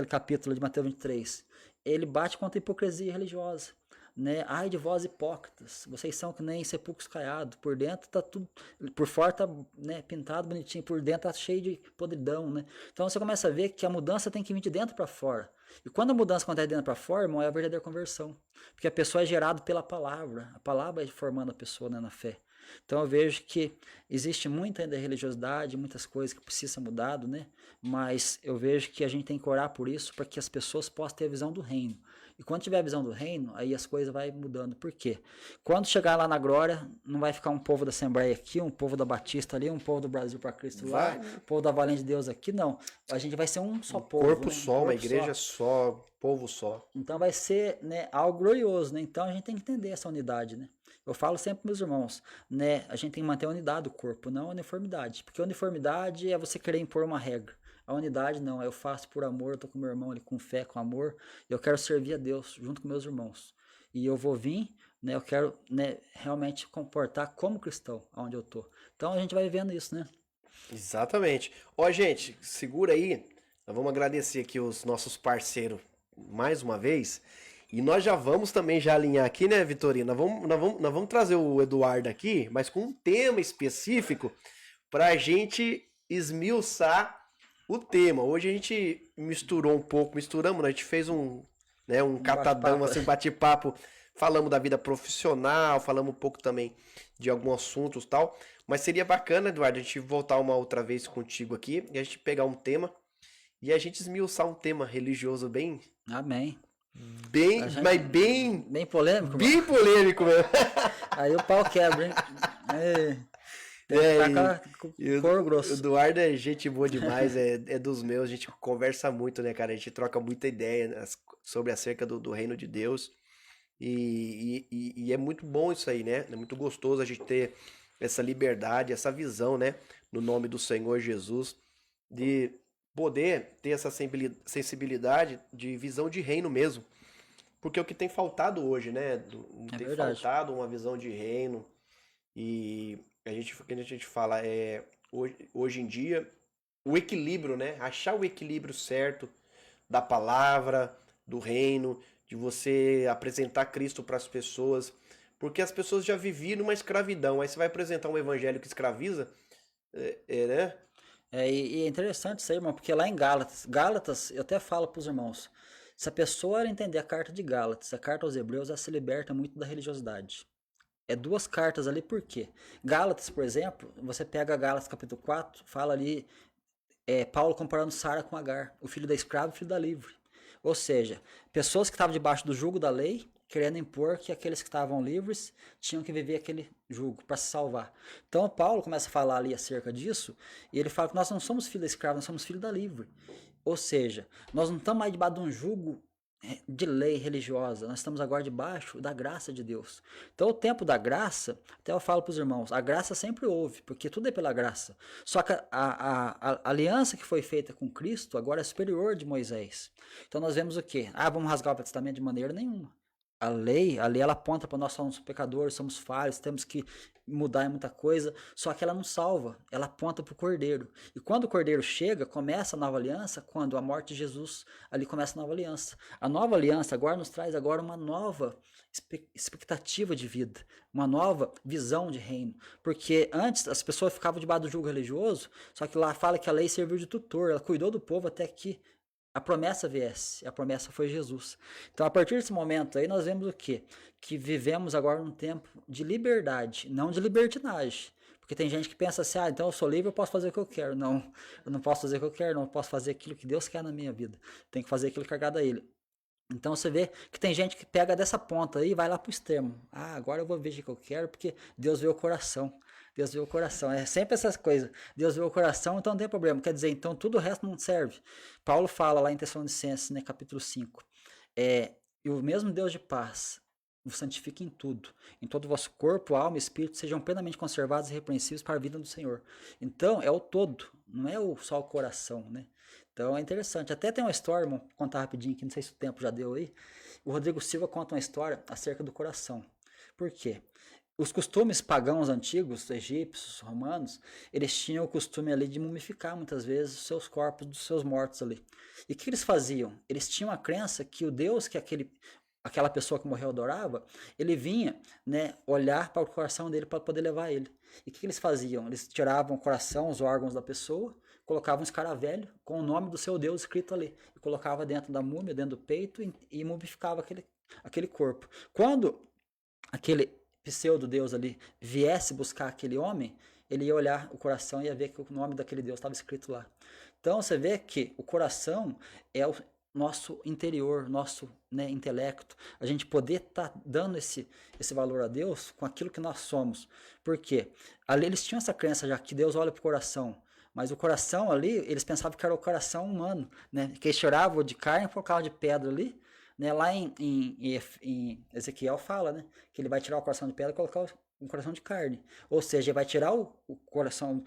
capítulo de Mateus 23. Ele bate contra a hipocrisia religiosa. Né? Ai de vós hipócritas, vocês são que nem sepulcros caiados, por dentro tá tudo, por fora tá, né, pintado bonitinho, por dentro tá cheio de podridão, né? Então você começa a ver que a mudança tem que vir de dentro para fora. E quando a mudança acontece de dentro para fora, irmão, é a verdadeira conversão, porque a pessoa é gerada pela palavra, a palavra é formando a pessoa, né, na fé. Então eu vejo que existe muita ainda religiosidade, muitas coisas que precisam ser mudado, né? Mas eu vejo que a gente tem que orar por isso, para que as pessoas possam ter a visão do reino. E quando tiver a visão do reino, aí as coisas vão mudando. Por quê? Quando chegar lá na glória, não vai ficar um povo da Assembleia aqui, um povo da Batista ali, um povo do Brasil para Cristo lá, um povo da Valente de Deus aqui, não. A gente vai ser um só povo. Corpo né? só, uma igreja só, povo só. Então vai ser, né, algo glorioso, né? Então a gente tem que entender essa unidade, né? Eu falo sempre para meus irmãos, né? A gente tem que manter a unidade do corpo, não a uniformidade. Porque a uniformidade é você querer impor uma regra. A unidade não, eu faço por amor, eu tô com meu irmão ali com fé, com amor, eu quero servir a Deus junto com meus irmãos. E eu vou vir, né, eu quero, né, realmente comportar como cristão onde eu tô. Então a gente vai vendo isso, né? Exatamente. Ó, gente, segura aí. Nós vamos agradecer aqui os nossos parceiros mais uma vez. E nós já vamos também já alinhar aqui, né, Vitorino? Nós vamos trazer o Eduardo aqui, mas com um tema específico para a gente esmiuçar o tema. Hoje a gente misturou um pouco, misturamos, né? A gente fez um catadão, bate-papo. assim, bate-papo. Falamos da vida profissional, falamos um pouco também de alguns assuntos e tal. Mas seria bacana, Eduardo, a gente voltar uma outra vez contigo aqui e a gente pegar um tema e a gente esmiuçar um tema religioso bem, Amém. bem, gente- mas bem, Bem polêmico, irmão. bem polêmico mesmo. Aí o pau quebra, hein? Tem É, que tacar E o couro o grosso. Eduardo é gente boa demais, é dos meus, a gente conversa muito, né, cara? A gente troca muita ideia sobre acerca do reino de Deus. E é muito bom isso aí, né? É muito gostoso a gente ter essa liberdade, essa visão, né? No nome do Senhor Jesus, de poder ter essa sensibilidade de visão de reino mesmo. Porque é o que tem faltado hoje, né? Tem verdade. faltado uma visão de reino. E o que a gente fala hoje em dia, o equilíbrio, né? Achar o equilíbrio certo da palavra, do reino, de você apresentar Cristo para as pessoas. Porque as pessoas já viviam numa escravidão. Aí você vai apresentar um evangelho que escraviza, né? E é interessante isso aí, irmão, porque lá em Gálatas, eu até falo para os irmãos, se a pessoa entender a carta de Gálatas, a carta aos Hebreus, ela se liberta muito da religiosidade. É duas cartas ali, por quê? Gálatas, por exemplo, você pega Gálatas capítulo 4, fala ali, Paulo comparando Sara com Agar, o filho da escrava e o filho da livre. Ou seja, pessoas que estavam debaixo do jugo da lei, querendo impor que aqueles que estavam livres tinham que viver aquele jugo para se salvar. Então Paulo começa a falar ali acerca disso, e ele fala que nós não somos filho da escrava, nós somos filho da livre. Ou seja, nós não estamos mais debaixo de um jugo de lei religiosa, nós estamos agora debaixo da graça de Deus. Então o tempo da graça, até eu falo para os irmãos, a graça sempre houve, porque tudo é pela graça. Só que a aliança que foi feita com Cristo agora é superior de Moisés. Então nós vemos o quê? Vamos rasgar o Velho Testamento de maneira nenhuma. A lei ela aponta para nós somos pecadores, somos falhos, temos que mudar em muita coisa, só que ela não salva, ela aponta para o Cordeiro. E quando o Cordeiro chega, começa a nova aliança, quando a morte de Jesus, ali começa a nova aliança. A nova aliança agora nos traz agora uma nova expectativa de vida, uma nova visão de reino. Porque antes as pessoas ficavam debaixo do jugo religioso, só que lá fala que a lei serviu de tutor, ela cuidou do povo até que a promessa viesse, a promessa foi Jesus. Então, a partir desse momento aí, nós vemos o quê? Que vivemos agora um tempo de liberdade, não de libertinagem. Porque tem gente que pensa assim, então eu sou livre, eu posso fazer o que eu quero. Não, eu não posso fazer o que eu quero, não, eu posso fazer aquilo que Deus quer na minha vida. Tem que fazer aquilo que agrada a Ele. Então você vê que tem gente que pega dessa ponta aí e vai lá pro extremo. Agora eu vou ver o que eu quero, porque Deus vê o coração. Deus vê o coração. É sempre essas coisas. Deus vê o coração, então não tem problema. Quer dizer, então tudo o resto não serve. Paulo fala lá em Tessalonicenses, né, capítulo 5. E o mesmo Deus de paz vos santifique em tudo. Em todo o vosso corpo, alma e espírito sejam plenamente conservados e irrepreensíveis para a vida do Senhor. Então é o todo, não é só o coração, né? Então é interessante. Até tem uma história, vou contar rapidinho aqui, não sei se o tempo já deu aí. O Rodrigo Silva conta uma história acerca do coração. Por quê? Os costumes pagãos antigos, egípcios, romanos, eles tinham o costume ali de mumificar muitas vezes os seus corpos dos seus mortos ali. E o que eles faziam? Eles tinham a crença que o Deus que aquela pessoa que morreu adorava, ele vinha, né, olhar para o coração dele para poder levar ele. E o que eles faziam? Eles tiravam o coração, os órgãos da pessoa, colocavam um escaravelho com o nome do seu Deus escrito ali. E colocava dentro da múmia, dentro do peito e mumificava aquele corpo. Quando aquele pseudo-deus ali viesse buscar aquele homem, ele ia olhar o coração e ia ver que o nome daquele Deus estava escrito lá. Então você vê que o coração é o nosso interior, nosso, né, intelecto, a gente poder estar dando esse valor a Deus com aquilo que nós somos. Por quê? Ali eles tinham essa crença já que Deus olha para o coração, mas o coração ali, eles pensavam que era o coração humano, né? Que eles choravam de carne e colocavam de pedra ali, né? Lá em Ezequiel fala, né, que ele vai tirar o coração de pedra e colocar um coração de carne. Ou seja, ele vai tirar o coração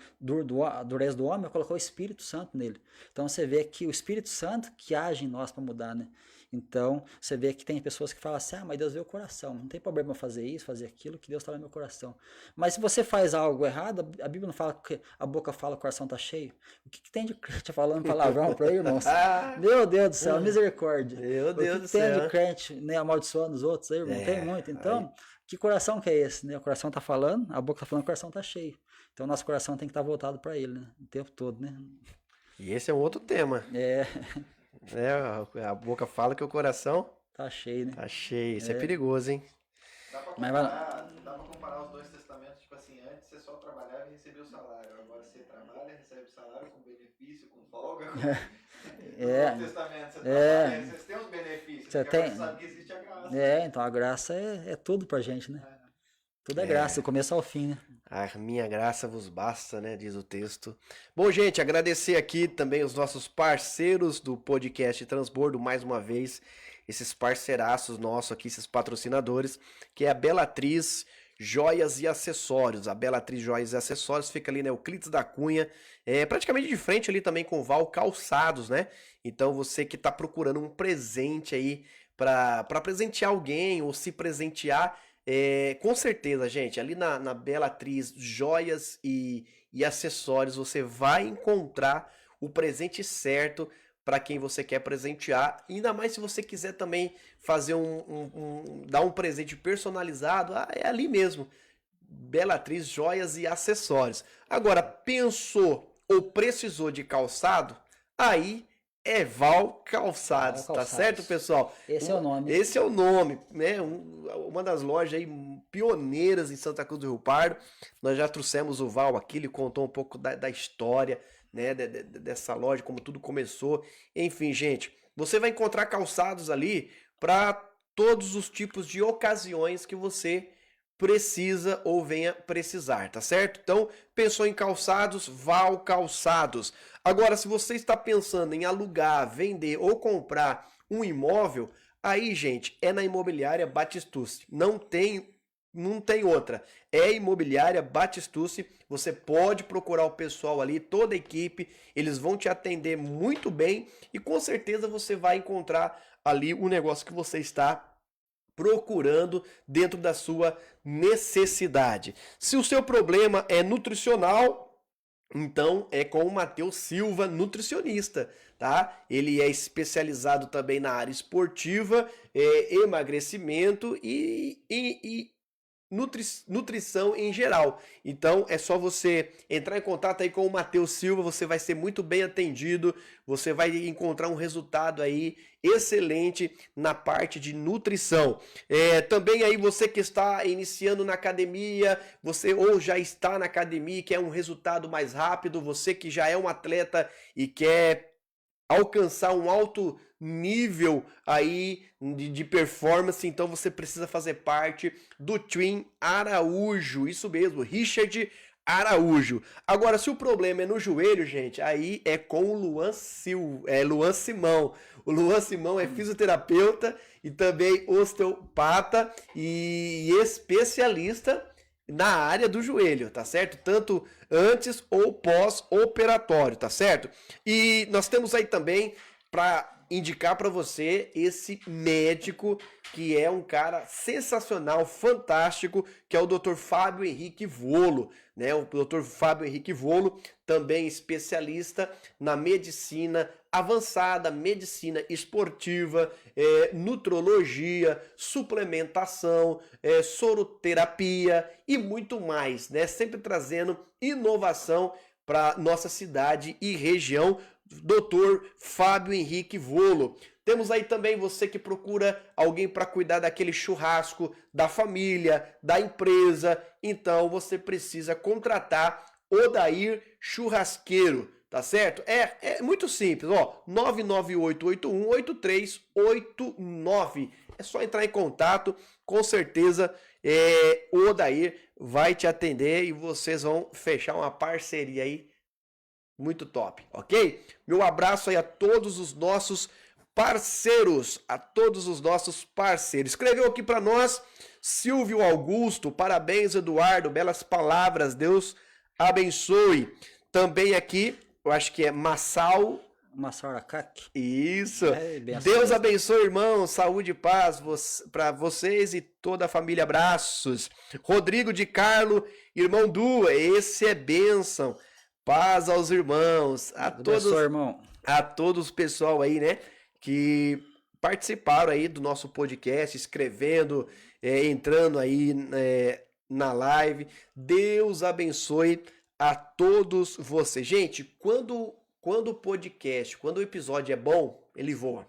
a dureza do homem e colocar o Espírito Santo nele. Então você vê que o Espírito Santo que age em nós para mudar, né? Então você vê que tem pessoas que falam assim, mas Deus vê o coração, não tem problema fazer isso, fazer aquilo, que Deus está no meu coração. Mas se você faz algo errado, a Bíblia não fala que a boca fala que o coração está cheio? O que tem de crente falando palavrão para aí, irmãos? Meu Deus do céu, misericórdia. Meu Deus do céu. O que tem de crente, né, amaldiçoando os outros aí, irmão? Tem muito. Então, que coração que é esse, né? O coração está falando, a boca está falando, o coração está cheio. Então nosso coração tem que estar voltado para ele, né? O tempo todo, né? E esse é um outro tema. A boca fala que o coração tá cheio, né? Tá cheio. Isso é perigoso, hein? Dá pra comparar os dois testamentos, tipo assim, antes você só trabalhava e recebia o salário. Agora você trabalha, recebe o salário com benefício, com folga. No Novo Testamento você trabalha, você tem os benefícios, você sabe que existe a graça. Então a graça é tudo pra gente, né? Tudo é graça, do começo ao fim, né? A minha graça vos basta, né? Diz o texto. Bom, gente, agradecer aqui também os nossos parceiros do podcast Transbordo, mais uma vez, esses parceiraços nossos aqui, esses patrocinadores, que é a Belatriz Joias e Acessórios. A Belatriz Joias e Acessórios fica ali na Euclides da Cunha, praticamente de frente ali também com o Val Calçados, né? Então você que tá procurando um presente aí para presentear alguém ou se presentear, com certeza, gente, ali na Belatriz Joias e Acessórios você vai encontrar o presente certo para quem você quer presentear, ainda mais se você quiser também fazer dar um presente personalizado, é ali mesmo, Belatriz Joias e Acessórios. Agora, pensou ou precisou de calçado, aí é Val Calçados, tá certo, pessoal? Esse é o nome. Esse é o nome, né? Uma das lojas aí pioneiras em Santa Cruz do Rio Pardo. Nós já trouxemos o Val aqui, ele contou um pouco da história, né, dessa loja, como tudo começou. Enfim, gente, você vai encontrar calçados ali para todos os tipos de ocasiões que você precisa ou venha precisar, tá certo? Então, pensou em calçados, Val Calçados. Agora, se você está pensando em alugar, vender ou comprar um imóvel, aí, gente, é na Imobiliária Batistucci. Não tem outra. É a Imobiliária Batistucci. Você pode procurar o pessoal ali, toda a equipe, eles vão te atender muito bem e com certeza você vai encontrar ali o negócio que você está procurando dentro da sua necessidade. Se o seu problema é nutricional, então é com o Matheus Silva, nutricionista, tá? Ele é especializado também na área esportiva, emagrecimento e nutrição em geral. Então é só você entrar em contato aí com o Matheus Silva, você vai ser muito bem atendido, você vai encontrar um resultado aí excelente na parte de nutrição. Também aí você que está iniciando na academia, você ou já está na academia e quer um resultado mais rápido, você que já é um atleta e quer alcançar um alto nível aí de performance, então você precisa fazer parte do Twin Araújo, isso mesmo, Richard Araújo. Agora, se o problema é no joelho, gente, aí é com o Luan Simão. O Luan Simão é fisioterapeuta e também osteopata e especialista na área do joelho, tá certo? Tanto antes ou pós-operatório, tá certo? E nós temos aí também para indicar para você esse médico que é um cara sensacional, fantástico, que é o Dr. Fábio Henrique Volo, né? O Dr. Fábio Henrique Volo, também especialista na medicina avançada, medicina esportiva, nutrologia, suplementação, soroterapia e muito mais, né? Sempre trazendo inovação para nossa cidade e região. Dr. Fábio Henrique Volo. Temos aí também você que procura alguém para cuidar daquele churrasco da família, da empresa. Então você precisa contratar Odair Churrasqueiro, tá certo? É muito simples, ó, 998818389. É só entrar em contato, com certeza o Odair vai te atender e vocês vão fechar uma parceria aí muito top, ok? Meu abraço aí a todos os nossos parceiros, Escreveu aqui para nós Silvio Augusto, parabéns Eduardo, belas palavras, Deus abençoe. Também aqui, eu acho que é Massal Aracaki. Isso. Deus abençoe, irmão, saúde e paz para vocês e toda a família, abraços. Rodrigo de Carlo, irmão Du, esse é bênção. Paz aos irmãos, a todos o pessoal aí, né, que participaram aí do nosso podcast, escrevendo, entrando aí na live. Deus abençoe a todos vocês. Gente, quando o podcast, quando o episódio é bom, ele voa.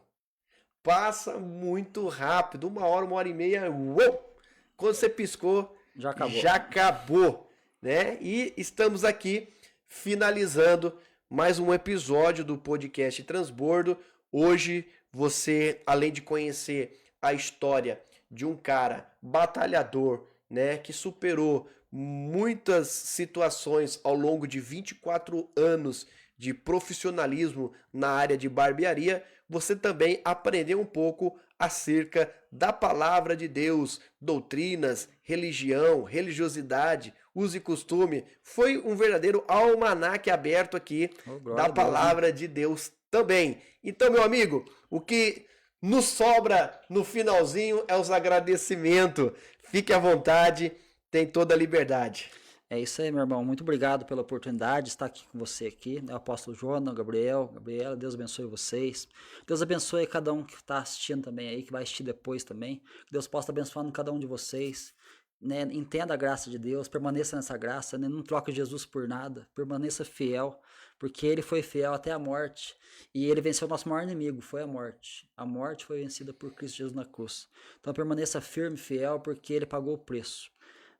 Passa muito rápido, 1 hora, 1h30, uou! Quando você piscou, já acabou, né? E estamos aqui finalizando mais um episódio do podcast Transbordo. Hoje você, além de conhecer a história de um cara batalhador, né, que superou muitas situações ao longo de 24 anos de profissionalismo na área de barbearia, você também aprendeu um pouco acerca da palavra de Deus, doutrinas, religião, religiosidade, uso e costume. Foi um verdadeiro almanaque aberto aqui da palavra de Deus também. Então, meu amigo, o que nos sobra no finalzinho é os agradecimentos. Fique à vontade, tem toda a liberdade. É isso aí, meu irmão. Muito obrigado pela oportunidade de estar aqui com você aqui, né? O apóstolo Jonas, Gabriela, Deus abençoe vocês. Deus abençoe cada um que está assistindo também aí, que vai assistir depois também. Que Deus possa abençoar cada um de vocês. né? Entenda a graça de Deus, permaneça nessa graça, né? Não troque Jesus por nada, permaneça fiel, porque ele foi fiel até a morte, e ele venceu o nosso maior inimigo, foi a morte. A morte foi vencida por Cristo Jesus na cruz. Então permaneça firme, fiel, porque ele pagou o preço.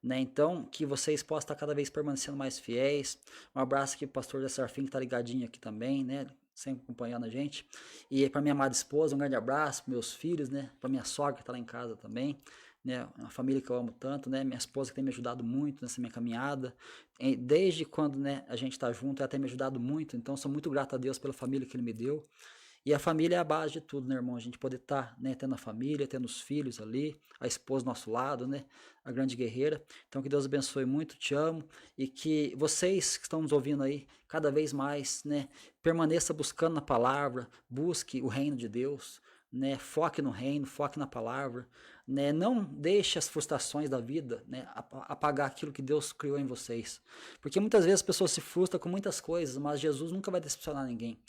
Né? Então, que vocês possam estar cada vez permanecendo mais fiéis. Um abraço aqui pro pastor Serafim, que está ligadinho aqui também, né? Sempre acompanhando a gente. E para minha amada esposa, um grande abraço, para meus filhos, né? Para minha sogra que está lá em casa também, né? Uma família que eu amo tanto, né? Minha esposa que tem me ajudado muito nessa minha caminhada. Desde quando, né, a gente está junto, ela tem me ajudado muito. Então, sou muito grato a Deus pela família que Ele me deu. E a família é a base de tudo, né, irmão? A gente poder estar, né, tendo a família, tendo os filhos ali, a esposa do nosso lado, né? A grande guerreira. Então, que Deus abençoe muito, te amo. E que vocês que estão nos ouvindo aí, cada vez mais, né, permaneça buscando na palavra, busque o reino de Deus, né? Foque no reino, foque na palavra, né? Não deixe as frustrações da vida, né, apagar aquilo que Deus criou em vocês. Porque muitas vezes as pessoas se frustram com muitas coisas, mas Jesus nunca vai decepcionar ninguém.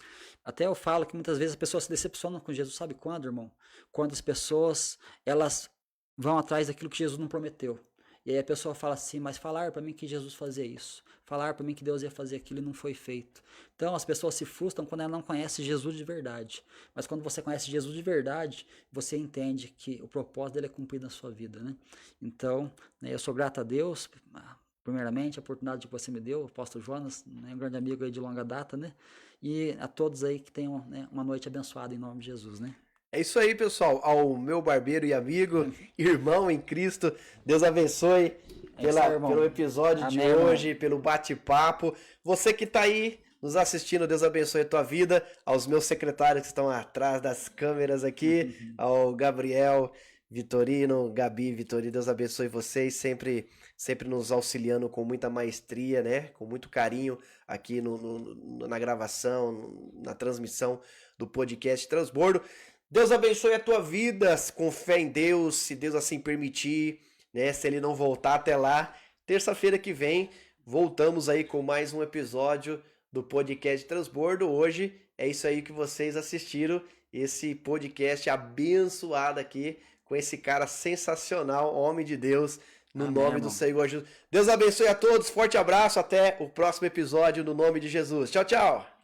Até eu falo que muitas vezes as pessoas se decepcionam com Jesus, sabe quando, irmão? Quando as pessoas, elas vão atrás daquilo que Jesus não prometeu. E aí a pessoa fala assim, mas falaram para mim que Jesus fazia isso. Falaram para mim que Deus ia fazer aquilo e não foi feito. Então as pessoas se frustram quando elas não conhecem Jesus de verdade. Mas quando você conhece Jesus de verdade, você entende que o propósito dele é cumprido na sua vida, né? Então, né, eu sou grato a Deus, primeiramente, a oportunidade que você me deu, o apóstolo Jonas, né, um grande amigo aí de longa data, né? E a todos aí que tenham, né, uma noite abençoada em nome de Jesus, né? É isso aí, pessoal. Ao meu barbeiro e amigo, irmão em Cristo, Deus abençoe pelo episódio de hoje, pelo bate-papo. Você que está aí nos assistindo, Deus abençoe a tua vida. Aos meus secretários que estão atrás das câmeras aqui, ao Gabriel, Vitorino, Gabi, Vitorino, Deus abençoe vocês, sempre nos auxiliando com muita maestria, né? Com muito carinho aqui na gravação, na transmissão do podcast Transbordo. Deus abençoe a tua vida, com fé em Deus, se Deus assim permitir, né? Se Ele não voltar até lá, terça-feira que vem, voltamos aí com mais um episódio do podcast Transbordo. Hoje é isso aí que vocês assistiram, esse podcast abençoado aqui, com esse cara sensacional, homem de Deus, no nome do Senhor Jesus. Deus abençoe a todos, forte abraço, até o próximo episódio, no nome de Jesus. Tchau, tchau!